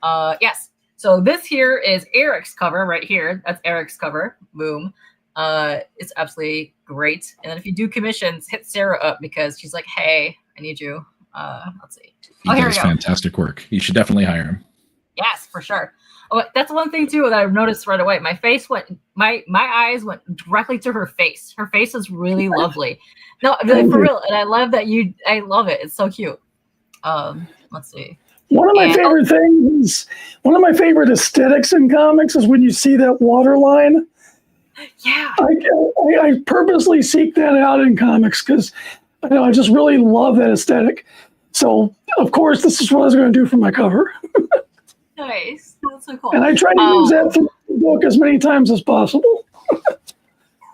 Yes, so this here is Erik's cover right here. That's Erik's cover. Boom. It's absolutely great. And then if you do commissions, hit Sarah up because she's like, hey, I need you. Let's see. He does fantastic work. You should definitely hire him. Yes, for sure. Oh, that's one thing too that I've noticed right away. My eyes went directly to her face. Her face is really lovely. No, for real. And I love that I love it. It's so cute. Let's see. One of my favorite things, one of my favorite aesthetics in comics is when you see that water line. Yeah. I purposely seek that out in comics because I just really love that aesthetic. So, of course, this is what I was going to do for my cover. Nice. That's so cool. And I try to use that through the book as many times as possible.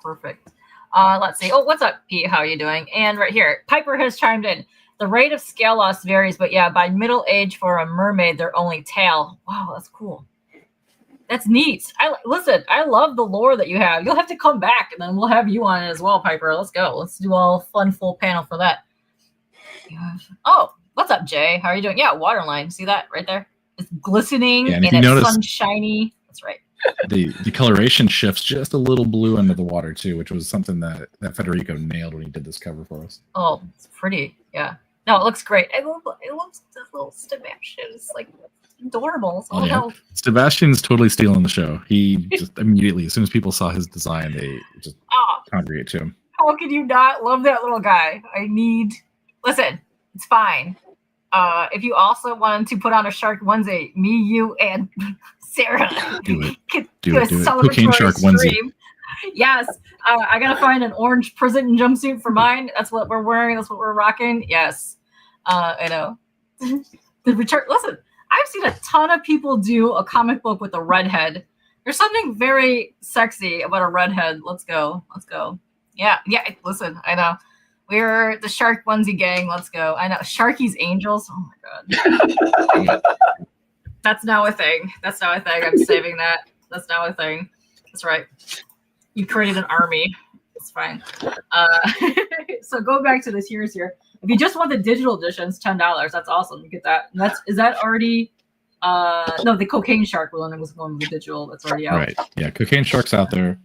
Perfect. Let's see. Oh, what's up, Pete? How are you doing? And right here, Piper has chimed in. The rate of scale loss varies, but yeah, by middle age for a mermaid, they're only tail. Wow, that's cool. That's neat. Listen, I love the lore that you have. You'll have to come back, and then we'll have you on it as well, Piper. Let's go. Let's do all fun full panel for that. Oh, what's up, Jay? How are you doing? Yeah, waterline. See that right there? It's glistening and it's sunshiny. That's right. The coloration shifts just a little blue under the water too, which was something that Federico nailed when he did this cover for us. Oh, it's pretty. Yeah. No, it looks great. I love this little Sebastian. It's like adorable. So yeah. Sebastian's totally stealing the show. He just immediately, as soon as people saw his design, they just congregate to him. How could you not love that little guy? Listen, it's fine. If you also wanted to put on a shark onesie, me, you, and Sarah do it. Do it. Cocaine shark onesie. Yes, I gotta find an orange prison jumpsuit for mine. That's what we're wearing. That's what we're rocking. Yes, I know. The return. Listen, I've seen a ton of people do a comic book with a redhead. There's something very sexy about a redhead. Let's go. Let's go. Yeah, yeah. Listen, I know. We're the Shark Onesie gang. Let's go. I know. Sharky's Angels. Oh my god. That's now a thing. That's now a thing. I'm saving that. That's now a thing. That's right. You created an army. It's fine. So go back to the tiers here. If you just want the digital editions, $10. That's awesome. You get that. And is that already? No, the Cocaine Shark one was one with the digital. That's already out. Right. Yeah, Cocaine Shark's out there.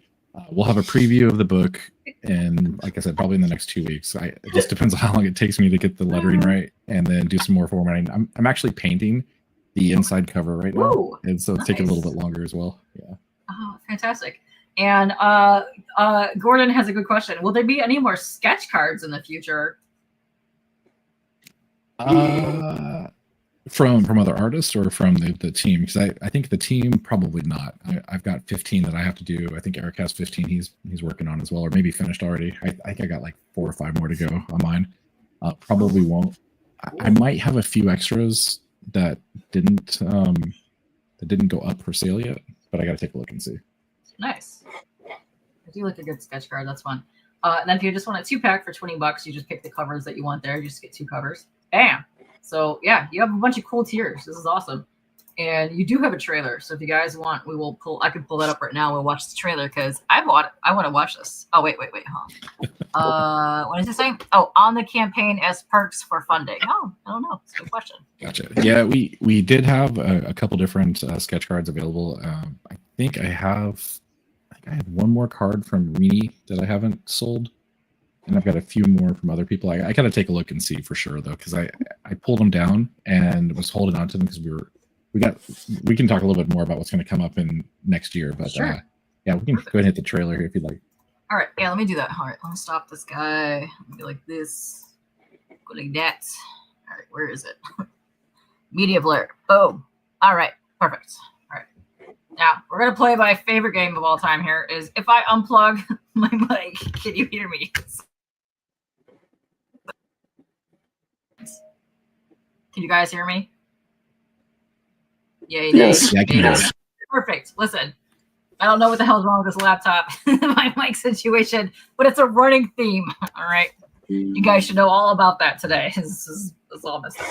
We'll have a preview of the book, and like I said, probably in the next 2 weeks. It just depends on how long it takes me to get the lettering right, and then do some more formatting. I'm actually painting the inside cover right now, Ooh, and so it's taking a little bit longer as well. Yeah. Oh, fantastic. And Gordon has a good question. Will there be any more sketch cards in the future? From other artists or from the team? Because I think the team probably not. I've got 15 that I have to do. I think Erik has 15 he's working on as well, or maybe finished already. I think I got like 4 or 5 more to go on mine. Probably won't. I might have a few extras that didn't go up for sale yet, but I got to take a look and see. Nice. I do like a good sketch card. That's fun. And then if you just want a 2-pack for $20, you just pick the covers that you want there. You just get 2 covers. Bam. So yeah, you have a bunch of cool tiers. This is awesome. And you do have a trailer. So if you guys want, I can pull that up right now. We'll watch the trailer because I want to watch this. Oh, wait. What is it saying? Oh, on the campaign as perks for funding. Oh, I don't know. It's a good question. Gotcha. Yeah, we did have a couple different sketch cards available. I think I have one more card from Rini that I haven't sold. And I've got a few more from other people. I got to take a look and see for sure though, because I pulled them down and was holding on to them because we can talk a little bit more about what's going to come up in next year. But sure. Yeah, we can go ahead and hit the trailer here if you'd like. All right, yeah, let me do that. All right, let me stop this guy. Let me go like this. Go like that. All right, where is it? Media player. Boom. All right, perfect. All right. Now we're gonna play my favorite game of all time. Here is if I unplug my mic, can you hear me? Can you guys hear me? Yay, Yes. Yeah, I can hear you. Perfect. Listen, I don't know what the hell's wrong with this laptop, my mic situation, but it's a running theme. All right. You guys should know all about that today. This is all messed up.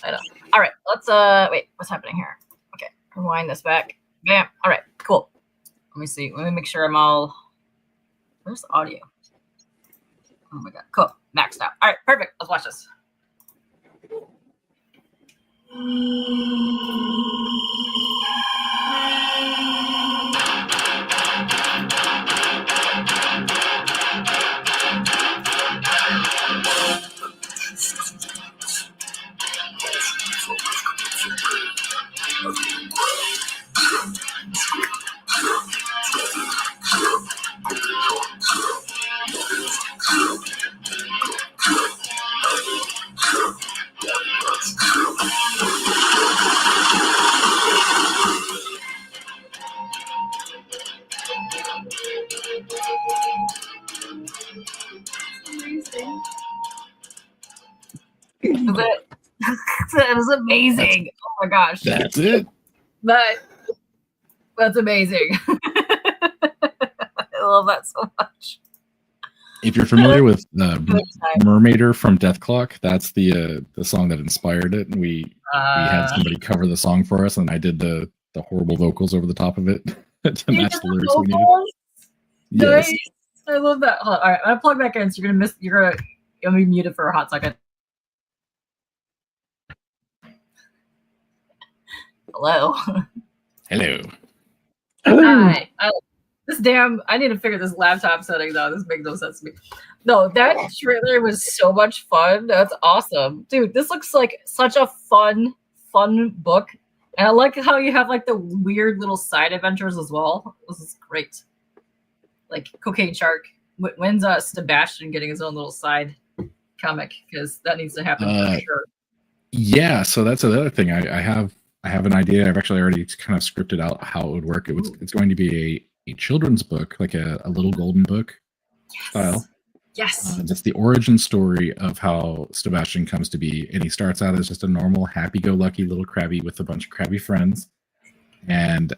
I know. All right. Let's wait, what's happening here? Okay. Rewind this back. Bam. All right, cool. Let me see. Let me make sure I'm all. Where's the audio? Oh my god. Cool. Maxed out. All right, perfect. Let's watch this. That was amazing. Oh my gosh. That's it. That's amazing. I love that so much. If you're familiar with Mermaider from Death Clock, that's the song that inspired it. And we had somebody cover the song for us, and I did the horrible vocals over the top of it to match the lyrics we needed. Nice. Yes. I love that. All right, I'm gonna plug back in, so you're gonna be muted for a hot second. Hello. Hello. Hi. I need to figure this laptop settings out. This makes no sense to me. No, that trailer was so much fun. That's awesome. Dude, this looks like such a fun book. And I like how you have like the weird little side adventures as well. This is great. Like Cocaine Shark. When's Sebastian getting his own little side comic? Because that needs to happen for sure. Yeah, so that's another thing. I have an idea. I've actually already kind of scripted out how it would work. It's going to be children's book, like a little golden book style. Yes. That's the origin story of how Sebastian comes to be. And he starts out as just a normal, happy-go-lucky little crabby with a bunch of crabby friends. And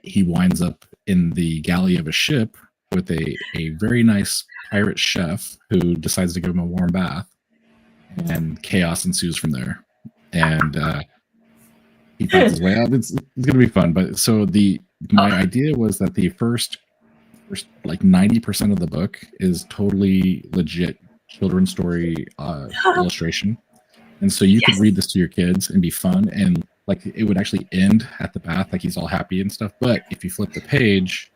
he winds up in the galley of a ship with a very nice pirate chef who decides to give him a warm bath. And chaos ensues from there. And he finds his way out. It's going to be fun. But so my idea was that the first like 90% of the book is totally legit children's story illustration, and so you could read this to your kids and be fun, and like it would actually end at the bath, like he's all happy and stuff. But if you flip the page,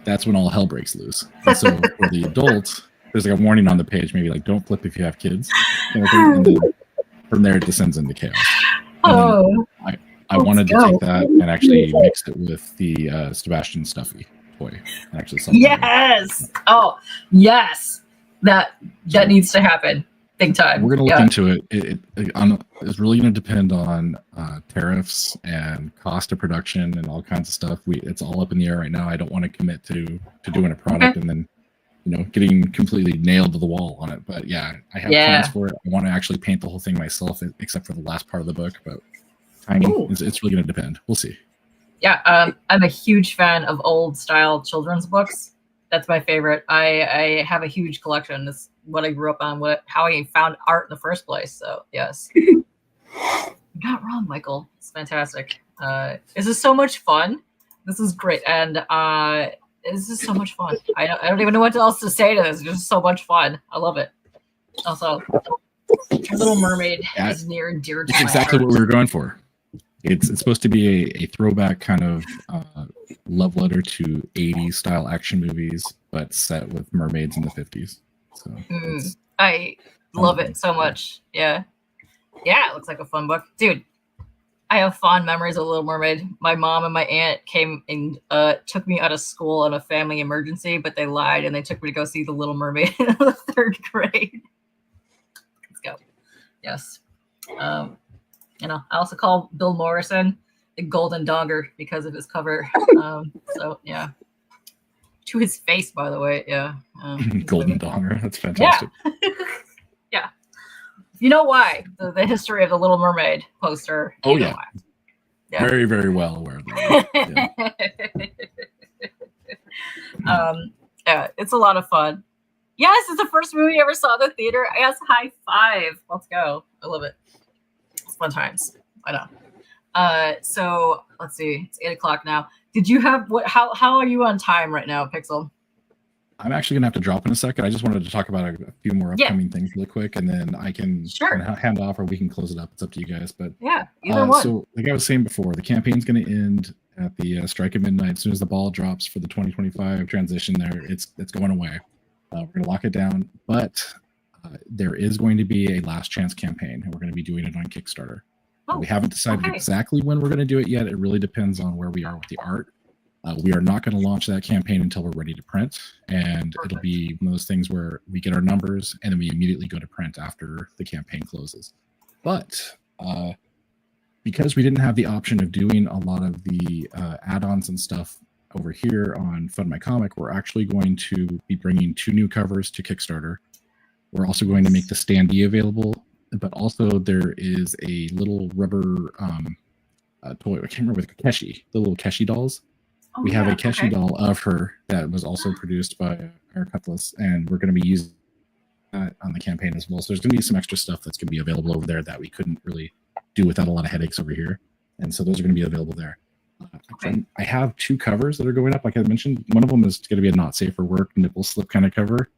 that's when all hell breaks loose. And so for the adult, there's like a warning on the page, maybe like don't flip if you have kids. And then from there it descends into chaos. I wanted to take that and actually mix it with the Sebastian Stuffy toy. Actually, yes. Oh, yes. That needs to happen big time. We're gonna look into it. It's really gonna depend on tariffs and cost of production and all kinds of stuff. It's all up in the air right now. I don't want to commit to doing a product and then getting completely nailed to the wall on it. But yeah, I have plans for it. I want to actually paint the whole thing myself, except for the last part of the book. But timing, it's really gonna depend. We'll see. Yeah, I'm a huge fan of old style children's books. That's my favorite. I have a huge collection. It's what I grew up on, how I found art in the first place. So yes. You're not wrong, Michael. It's fantastic. This is so much fun. This is great. And this is so much fun. I don't even know what else to say to this. It's just so much fun. I love it. Also, Little Mermaid is near and dear to my exactly heart. what we were going for. It's supposed to be a throwback kind of love letter to 80s style action movies, but set with mermaids in the 50s. So I love it so much. Yeah. It looks like a fun book. Dude, I have fond memories of Little Mermaid. My mom and my aunt came and took me out of school on a family emergency, but they lied and they took me to go see The Little Mermaid in the 3rd grade. Let's go. Yes. I also call Bill Morrison the Golden Donger because of his cover. So yeah, to his face, by the way. Yeah, Golden Donger. That's fantastic. Yeah. You know why the history of the Little Mermaid poster? Oh yeah. Very, very well aware of that. Yeah, it's a lot of fun. Yes, it's the first movie I ever saw in the theater. Yes, high five. Let's go. I love it. Fun times. I know. So let's see. It's 8:00 now. Did you have how are you on time right now, Pixel? I'm actually gonna have to drop in a second. I just wanted to talk about a few more upcoming things really quick, and then I can hand off, or we can close it up. It's up to you guys. But either one. So like I was saying before, the campaign's gonna end at the strike at midnight. As soon as the ball drops for the 2025 transition, it's going away. We're gonna lock it down, but there is going to be a last chance campaign, and we're going to be doing it on Kickstarter. We haven't decided exactly when we're going to do it yet. It really depends on where we are with the art. We are not going to launch that campaign until we're ready to print, and it'll be one of those things where we get our numbers and then we immediately go to print after the campaign closes. But because we didn't have the option of doing a lot of the add-ons and stuff over here on Fund My Comic, we're actually going to be bringing 2 new covers to Kickstarter. We're also going to make the standee available, but also there is a little rubber toy. I can't remember, with Keshi, the little Keshi dolls. We have a Keshi doll of her that was also produced by Erik Hodson, and we're going to be using that on the campaign as well. So there's going to be some extra stuff that's going to be available over there that we couldn't really do without a lot of headaches over here. And so those are going to be available there. I have 2 covers that are going up, like I mentioned. One of them is going to be a not safe for work nipple slip kind of cover.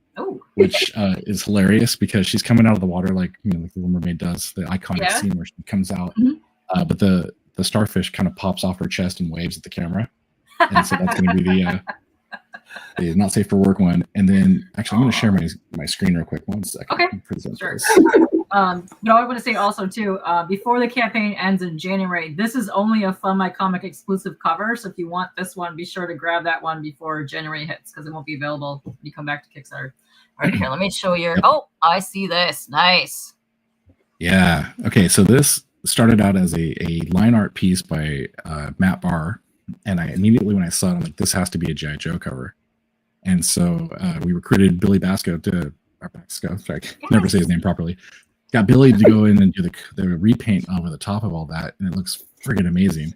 Which is hilarious because she's coming out of the water like like the Little Mermaid does, the iconic scene where she comes out, but the starfish kind of pops off her chest and waves at the camera, and so that's going to be the not safe for work one. And then actually, I'm going to share my screen real quick. 1 second. Okay. Sure. I want to say also too, before the campaign ends in January, this is only a Fund My Comic exclusive cover. So if you want this one, be sure to grab that one before January hits because it won't be available when you come back to Kickstarter. All right, here, let me show you. Oh, I see this. Nice. Yeah. Okay. So this started out as a line art piece by Matt Barr, And I immediately, when I saw it, I'm like, this has to be a G.I. Joe cover. And so we recruited Billy Basco to, or Basco, sorry, I can never say his name properly. Got Billy to go in and do the repaint over the top of all that, and it looks friggin' amazing.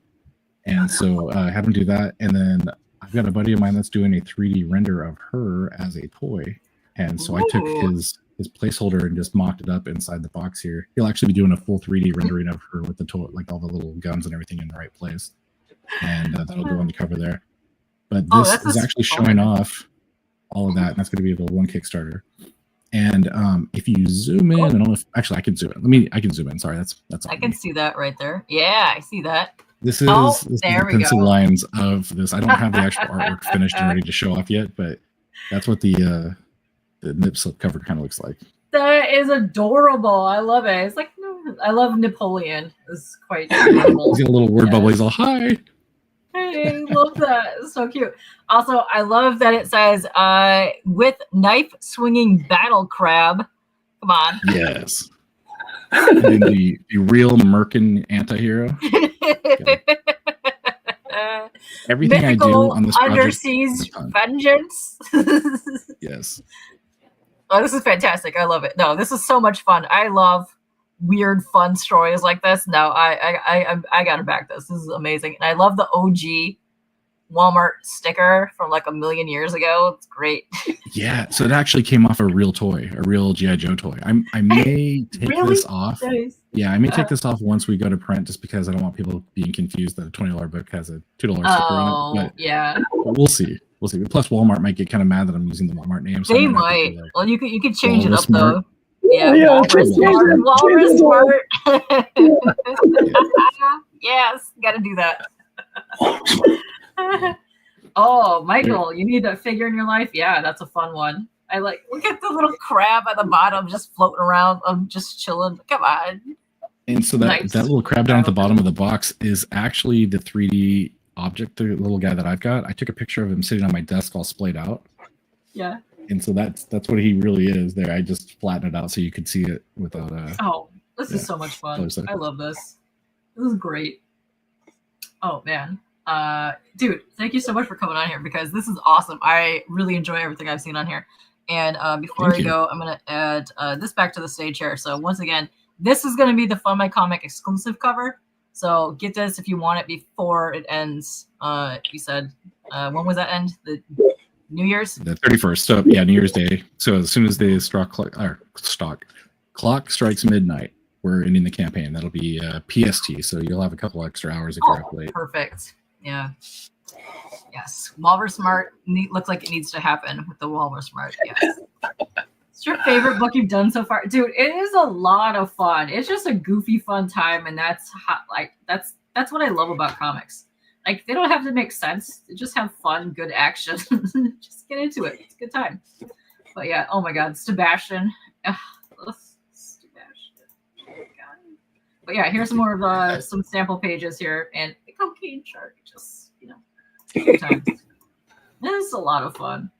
And so I had him do that, and then I've got a buddy of mine that's doing a 3D render of her as a toy. And so I took his placeholder and just mocked it up inside the box here. He'll actually be doing a full 3D rendering of her with the toy, like all the little guns and everything in the right place. And that'll go on the cover there. But this is actually showing off all of that, and that's going to be the one Kickstarter. And if you zoom in, I don't know if actually I can zoom in. I can zoom in. Sorry, that's. I can see that right there. Yeah, I see that. This is the pencil lines of this. I don't have the actual artwork finished and ready to show off yet, but that's what the nip slip cover kind of looks like. That is adorable. I love it. It's like, I love Napoleon. It's quite adorable. He's got a little word bubble. He's all, hi. Hey, love that. It's so cute. Also, I love that it says with knife swinging battle crab. Come on. Yes. And then the real Merkin anti-hero. Everything Mythical I do on this project, underseas vengeance. Yes. Oh, this is fantastic. I love it. No, this is so much fun. I love weird, fun stories like this. No, I gotta back this. This is amazing. And I love the OG Walmart sticker from like a million years ago. It's great. Yeah, so it actually came off a real toy, a real G.I. Joe toy. I may take this off. Nice. Yeah, I may take this off once we go to print, just because I don't want people being confused that a $20 book has a $2 sticker on it. But yeah. We'll see. We'll see. Plus, Walmart might get kind of mad that I'm using the Walmart name. So they might. Like, well, you could change it up Smart. though. Yeah, Walrus Smart. Walrus Smart. Yes, got to do that. Oh, Michael, you need a figure in your life? Yeah, that's a fun one. I like, look at the little crab at the bottom just floating around. I'm just chilling. Come on. And so that little crab down at the bottom of the box is actually the 3D object, the little guy that I've got. I took a picture of him sitting on my desk all splayed out. Yeah. And so that's what he really is there. I just flattened it out so you could see it without this is so much fun. I love this. This is great. Oh man. Dude, thank you so much for coming on here, because this is awesome. I really enjoy everything I've seen on here. And before I go, I'm gonna add this back to the stage here. So once again, this is gonna be the Fun My Comic exclusive cover. So get this if you want it before it ends. You said when was that end? The New Year's? The 31st. So yeah, New Year's Day. So as soon as the clock strikes midnight, we're ending the campaign. That'll be PST. So you'll have a couple extra hours if you're up late. Perfect. Yeah. Yes. Walrus Smart looks like it needs to happen with the Walrus Smart. Yes. It's your favorite book you've done so far, dude. It is a lot of fun. It's just a goofy, fun time, and that's what I love about comics. Like, they don't have to make sense. They just have fun, good action. Just get into it. It's a good time. But yeah, oh my God, Sebastian. Sebastian. Oh my God. But yeah, here's more of some sample pages here, and the cocaine shark. Just good times. This is a lot of fun.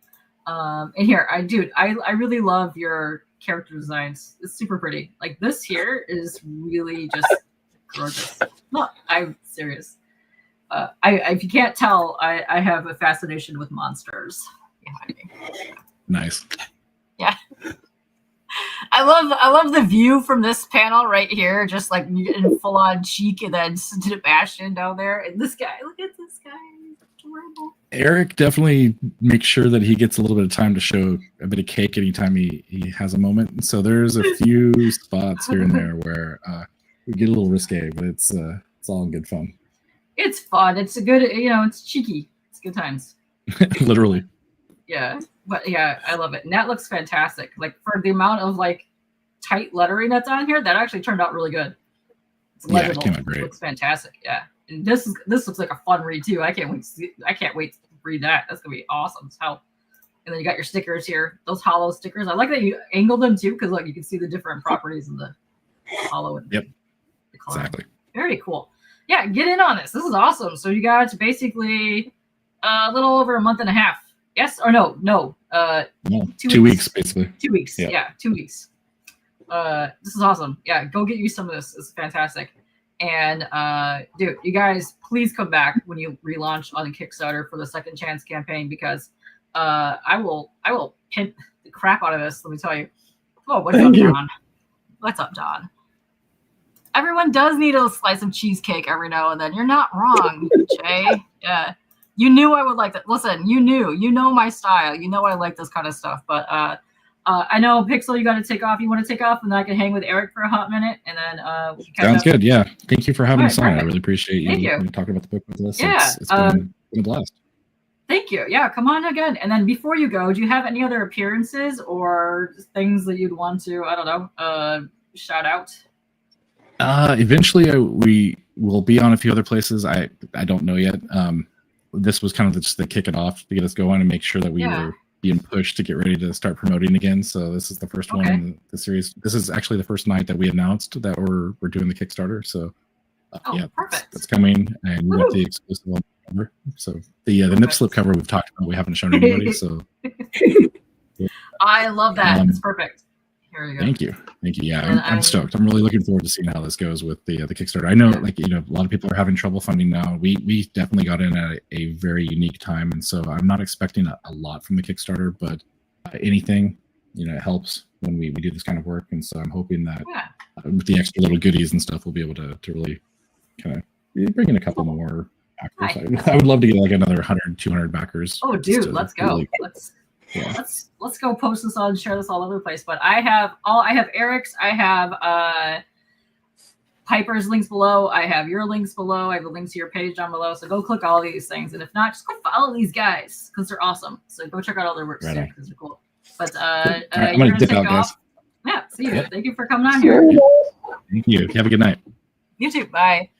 And here, I really love your character designs. It's super pretty. Like, this here is really just gorgeous. No, I'm serious. If you can't tell, I have a fascination with monsters behind me. Nice. Yeah. I love the view from this panel right here, just like in full on cheek, and then Sebastian down there, and this guy. Look at this guy. Adorable. Erik definitely makes sure that he gets a little bit of time to show a bit of cake anytime he has a moment. So there's a few spots here and there where we get a little risque, but it's all in good fun. It's fun. It's a good, it's cheeky. It's good times. Literally. Yeah. But yeah, I love it. And that looks fantastic. Like, for the amount of like tight lettering that's on here, that actually turned out really good. It's legible. Yeah, it came out great. It looks fantastic. Yeah. And this looks like a fun read too. I can't wait to read that. That's gonna be awesome as hell. And then you got your stickers here, those hollow stickers. I like that you angled them too, because look, you can see the different properties of the hollow. And yep. the color. Exactly. Very cool. Yeah, get in on this. This is awesome. So you got basically a little over a month and a half. Yes or no? No. 2 weeks basically. 2 weeks. Yeah, 2 weeks. This is awesome. Yeah, go get you some of this. It's fantastic. And dude, you guys, please come back when you relaunch on Kickstarter for the Second Chance campaign, because I will pimp the crap out of this. Let me tell you. Oh, what's up, Don? What's up, Don? Everyone does need a slice of cheesecake every now and then. You're not wrong, Jay. Yeah, you knew I would like that. Listen, you know my style. You know I like this kind of stuff. But I know, Pixel, you got to take off. You want to take off, and then I can hang with Erik for a hot minute, and then we can catch Sounds up. good. Yeah, thank you for having us on. Perfect. I really appreciate you talking about the book with us. Yeah, it's been a blast. Thank you. Yeah, come on again. And then before you go, do you have any other appearances or things that you'd want to, I don't know, shout out? Eventually, we will be on a few other places. I don't know yet. This was kind of just the kick it off to get us going and make sure that we were being pushed to get ready to start promoting again. So this is the first one in the series. This is actually the first night that we announced that we're doing the Kickstarter. So perfect. That's coming, and we got the exclusive on the cover. So the nip slip cover we've talked about, we haven't shown anybody. So I love that. It's perfect. Here we go. Thank you. Yeah, I'm stoked. I'm really looking forward to seeing how this goes with the Kickstarter. I know, a lot of people are having trouble funding now. We definitely got in at a very unique time, and so I'm not expecting a lot from the Kickstarter, but anything, it helps when we do this kind of work. And so I'm hoping that with the extra little goodies and stuff, we'll be able to really kind of bring in a couple more backers. I would love to get another 100, 200 backers. Oh, dude, let's go. Really, let's go post this on, share this all over the place. But I have Erik's, I have Piper's links below, I have your links below, I have the links to your page down below. So go click all these things, and if not, just go follow these guys because they're awesome. So go check out all their work too because they're cool. But I'm gonna dip out, guys. Yeah, see you. Thank you for coming on here. Thank you. Have a good night. You too. Bye.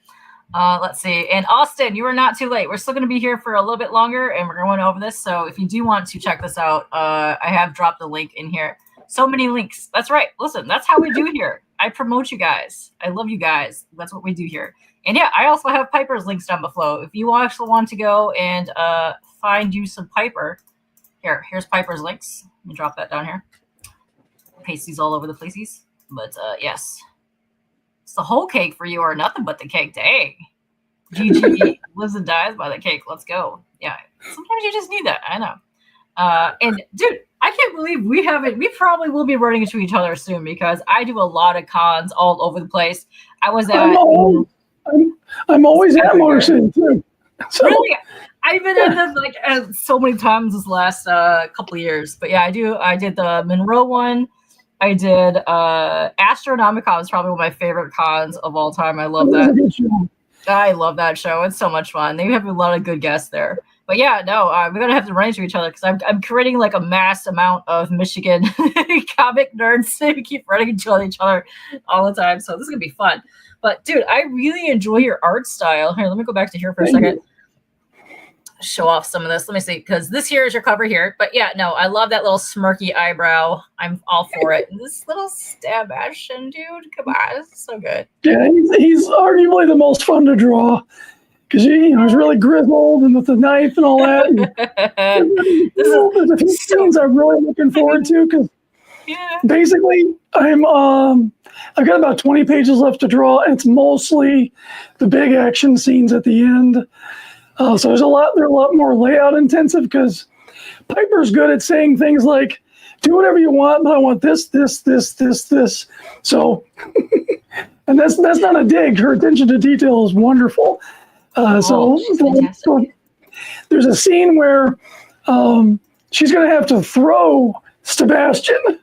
Let's see. And Austin, you are not too late. We're still going to be here for a little bit longer, and we're going over this. So if you do want to check this out, I have dropped the link in here. So many links. That's right. Listen, that's how we do here. I promote you guys. I love you guys. That's what we do here. And yeah, I also have Piper's links down below. If you actually want to go and find you some Piper, here's Piper's links. Let me drop that down here. Paste these all over the places. But yes. It's the whole cake for you or nothing but the cake. Dang. GG lives and dies by the cake. Let's go. Yeah. Sometimes you just need that. I know. And dude, I can't believe we probably will be running into each other soon because I do a lot of cons all over the place. I was at I'm always at Andersen too. So. Really? I've been at them so many times this last couple of years. But yeah, I did the Monroe one. I did Astronomicon is probably one of my favorite cons of all time. I love that. I love that show. It's so much fun. They have a lot of good guests there. But yeah, no, we're gonna have to run into each other because I'm creating a mass amount of Michigan comic nerds. We keep running into each other all the time, so this is gonna be fun. But dude, I really enjoy your art style. Here, let me go back to here for a second. Show off some of this. Let me see, because this here is your cover here. But yeah, no, I love that little smirky eyebrow. I'm all for it. And this little stab action, dude. Come on, this is so good. Yeah, he's arguably the most fun to draw because he's really grizzled and with the knife and all that. And, there's a few scenes I'm really looking forward to because basically I've got about 20 pages left to draw, and it's mostly the big action scenes at the end. So they're a lot more layout intensive because Piper's good at saying things like, do whatever you want, but I want this. So, and that's not a dig. Her attention to detail is wonderful. So there's a scene where she's going to have to throw Sebastian,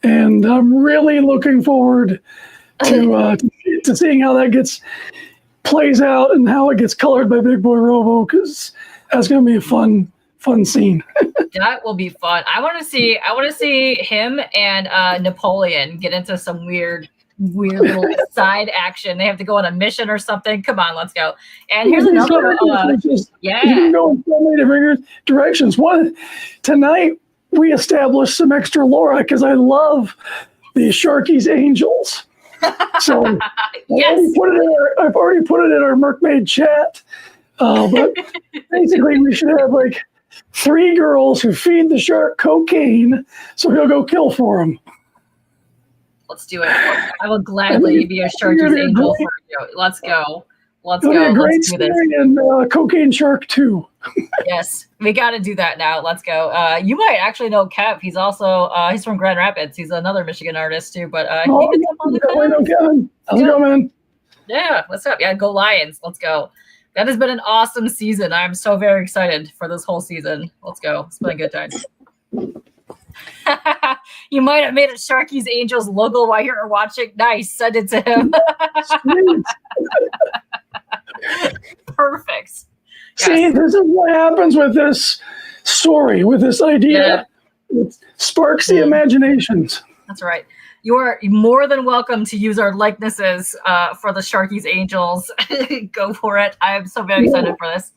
and I'm really looking forward to seeing how that plays out and how it gets colored by Big Boy Robo, because that's going to be a fun scene. That will be fun. I want to see him and Napoleon get into some weird little side action. They have to go on a mission or something. Come on, let's go. And here's another. You can go in so many different directions. Tonight we established some extra lore because I love the Sharky's Angels. So I've already put it in our Mermaid chat. But basically, we should have 3 girls who feed the shark cocaine, so he'll go kill for them. Let's do it. I will gladly be a Sharky's angel for you. Let's go. Let's go. A great Let's do this. story in Cocaine Shark 2. Yes, we got to do that now. Let's go. You might actually know Kev. He's also he's from Grand Rapids. He's another Michigan artist too. But he gets up on the know Kevin. How's it going, man? Yeah, what's up? Yeah, go Lions. Let's go. That has been an awesome season. I'm so very excited for this whole season. Let's go. It's been a good time. You might have made a Sharky's Angels logo while you were watching. Nice. Send it to him. Perfect. See, Yes. this is what happens with this story, with this idea. Yeah. It sparks the imaginations. That's right. You are more than welcome to use our likenesses for the Sharky's Angels. Go for it. I'm so very excited for this.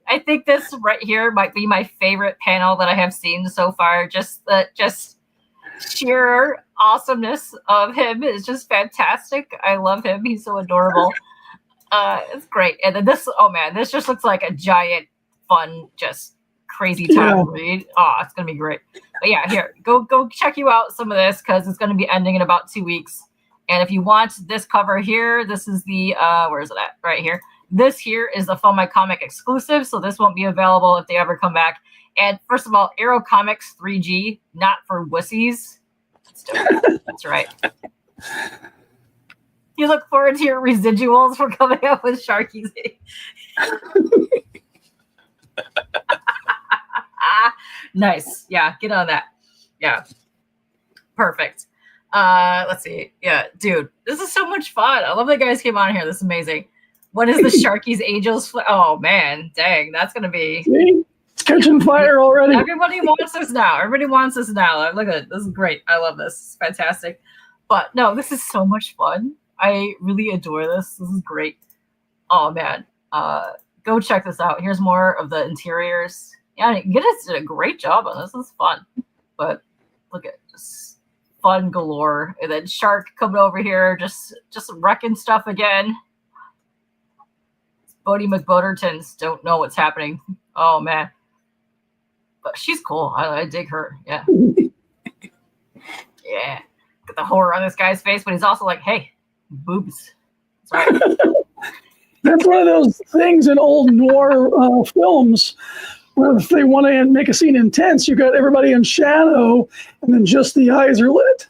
I think this right here might be my favorite panel that I have seen so far. Just sheer awesomeness of him is just fantastic. I love him. He's so adorable. It's great. And then this, oh man, this just looks like a giant, fun, just crazy time to read. Oh, it's gonna be great. But yeah, here, go check you out some of this because it's gonna be ending in about 2 weeks. And if you want this cover here, this is the where is it at? Right here. This here is the Phone My Comic exclusive, so this won't be available if they ever come back. And first of all, Aero Comics 3G, not for wussies. That's right. You look forward to your residuals for coming up with Sharky's. Nice. Yeah, get on that. Yeah. Perfect. Let's see. Yeah, dude, this is so much fun. I love that you guys came on here. This is amazing. What is the Sharky's Angels? Oh man, dang, that's gonna be. See? It's catching fire already. Everybody wants this now. Everybody wants this now. Look at it. This is great. I love this. It's fantastic. But no, this is so much fun. I really adore this. This is great. Oh man, go check this out. Here's more of the interiors. Yeah, Gittes did a great job on this. This is fun. But look at just fun galore. And then Shark coming over here, just wrecking stuff again. Bodie McBodertons don't know what's happening. Oh man, but she's cool. I dig her. Yeah, yeah. Got the horror on this guy's face, but he's also like, "Hey, boobs." That's right. That's one of those things in old noir films where if they want to make a scene intense, you got everybody in shadow, and then just the eyes are lit.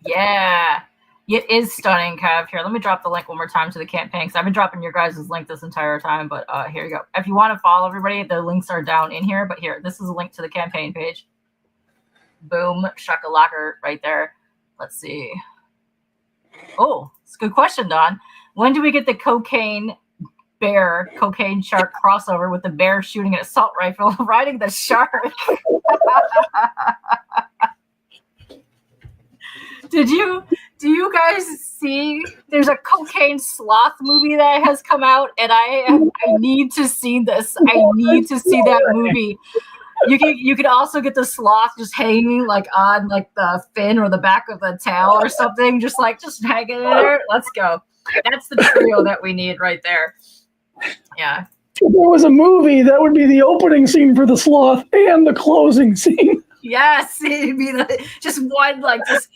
Yeah. It is stunning, Kev. Here, let me drop the link one more time to the campaign because I've been dropping your guys' link this entire time. But here you go. If you want to follow everybody, the links are down in here. But here, this is a link to the campaign page. Boom, shakalaka right there. Let's see. Oh, it's a good question, Don. When do we get the cocaine shark crossover with the bear shooting an assault rifle, riding the shark? Do you guys see? There's a cocaine sloth movie that has come out, and I need to see this. I need to see that movie. You could also get the sloth just hanging like on like the fin or the back of the tail or something, just hanging in there. Let's go. That's the trio that we need right there. Yeah. If there was a movie, that would be the opening scene for the sloth and the closing scene. Yes, it'd be just one that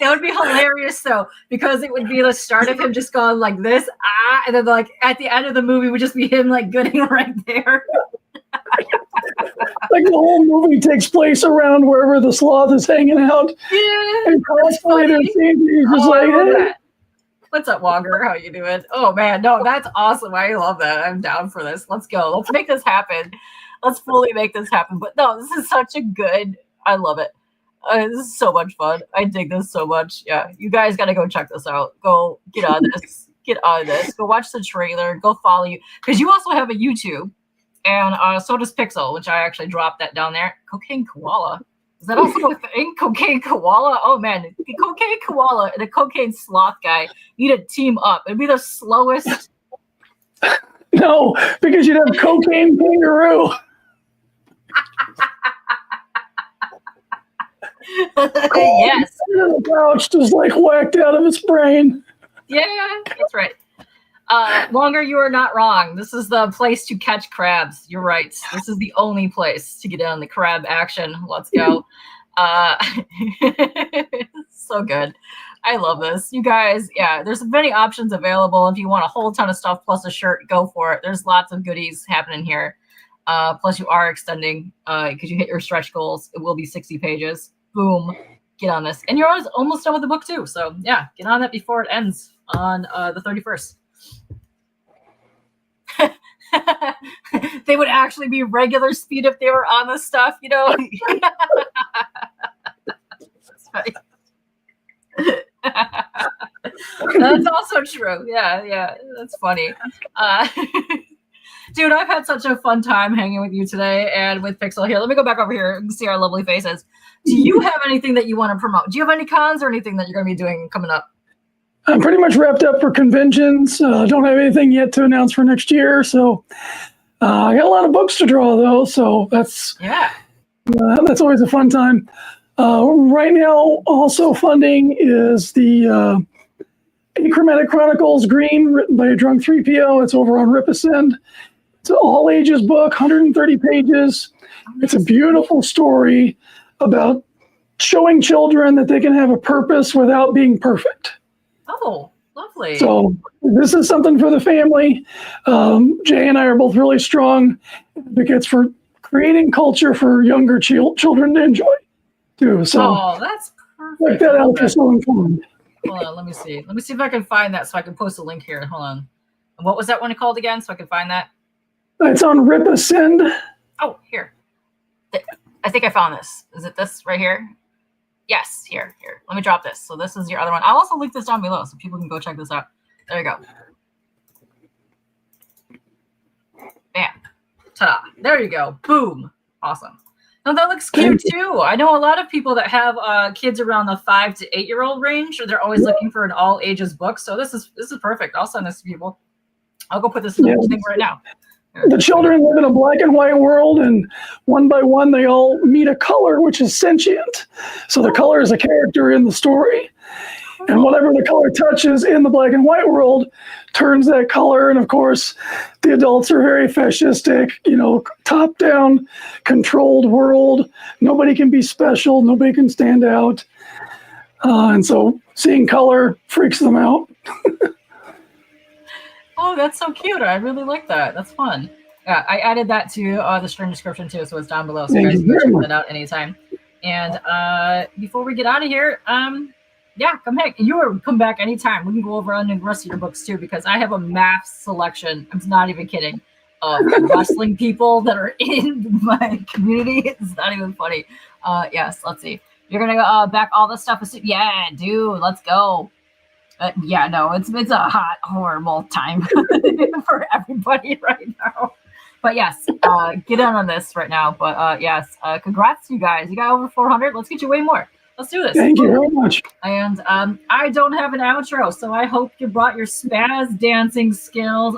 would be hilarious though, because it would be the start of him just going like this, and then like at the end of the movie would just be him like getting right there. Like the whole movie takes place around wherever the sloth is hanging out. Yeah, and constantly there's scenes he's just like, hey. What's up, Wonger? How you doing? Oh man, no, that's awesome. I love that. I'm down for this. Let's go. Let's make this happen. Let's fully make this happen. But no, this is such a good. I love it. This is so much fun. I dig this so much. Yeah, you guys got to go check this out. Go get on this. Get on this. Go watch the trailer. Go follow you because you also have a YouTube, and so does Pixel, which I actually dropped that down there. Cocaine Koala. Is that also a thing? Cocaine Koala? Oh man, the Cocaine Koala and the Cocaine Sloth guy need to team up. It'd be the slowest. No, because you'd have Cocaine Kangaroo. Yes. The couch just like whacked out of its brain. Yeah, that's right. Longer, you are not wrong. This is the place to catch crabs. You're right. This is the only place to get in on the crab action. Let's go. So good. I love this. You guys, yeah, there's many options available. If you want a whole ton of stuff plus a shirt, go for it. There's lots of goodies happening here. Plus you are extending because you hit your stretch goals. It will be 60 pages. Boom. Get on this. And you're almost done with the book too. So yeah, get on that before it ends on the 31st. They would actually be regular speed if they were on this stuff, you know. That's funny. That's also true. Yeah, that's funny. Dude, I've had such a fun time hanging with you today and with Pixel here. Let me go back over here and see our lovely faces. Do you have anything that you want to promote? Do you have any cons or anything that you're going to be doing coming up? I'm pretty much wrapped up for conventions. Don't have anything yet to announce for next year. So I got a lot of books to draw, though. So that's always a fun time. Right now, also funding is the Achromatic Chronicles Green, written by a drunk 3PO. It's over on Ripasend. It's an all-ages book, 130 pages. It's a beautiful story about showing children that they can have a purpose without being perfect. Oh, lovely. So this is something for the family. Jay and I are both really strong advocates for creating culture for younger children to enjoy, too. So that's perfect. Like that out for someone fun. Hold on, let me see. Let me see if I can find that so I can post a link here. Hold on. And what was that one called again so I can find that? It's on Ripasend. Oh, here. I think I found this. Is it this right here? Yes, here. Let me drop this. So this is your other one. I'll also link this down below so people can go check this out. There you go. Bam. Ta-da. There you go. Boom. Awesome. No, that looks cute too. I know a lot of people that have kids around the 5 to 8 year old range. Or they're always looking for an all ages book. So this is perfect. I'll send this to people. I'll go put this in the thing right now. The children live in a black and white world, and one by one they all meet a color which is sentient. So the color is a character in the story. And whatever the color touches in the black and white world turns that color. And of course, the adults are very fascistic, top-down, controlled world. Nobody can be special. Nobody can stand out. And so seeing color freaks them out. Oh, that's so cute. I really like that. That's fun. Yeah, I added that to the stream description too, so it's down below. So you guys can check that out anytime. And before we get out of here, yeah, come back. Come back anytime. We can go over on the rest of your books too, because I have a mass selection. I'm not even kidding. Of wrestling people that are in my community. It's not even funny. Yes, let's see. You're gonna back all this stuff. Yeah, dude, let's go. Yeah, no, it's a hot, horrible time for everybody right now. But yes, get on this right now. But yes, congrats, you guys. You got over 400. Let's get you way more. Let's do this. Thank you very much. And I don't have an outro, so I hope you brought your spaz dancing skills.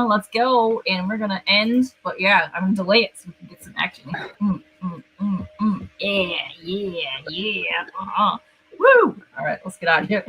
Let's go. And we're going to end. But yeah, I'm going to delay it so we can get some action. Yeah. Woo. All right, let's get out of here.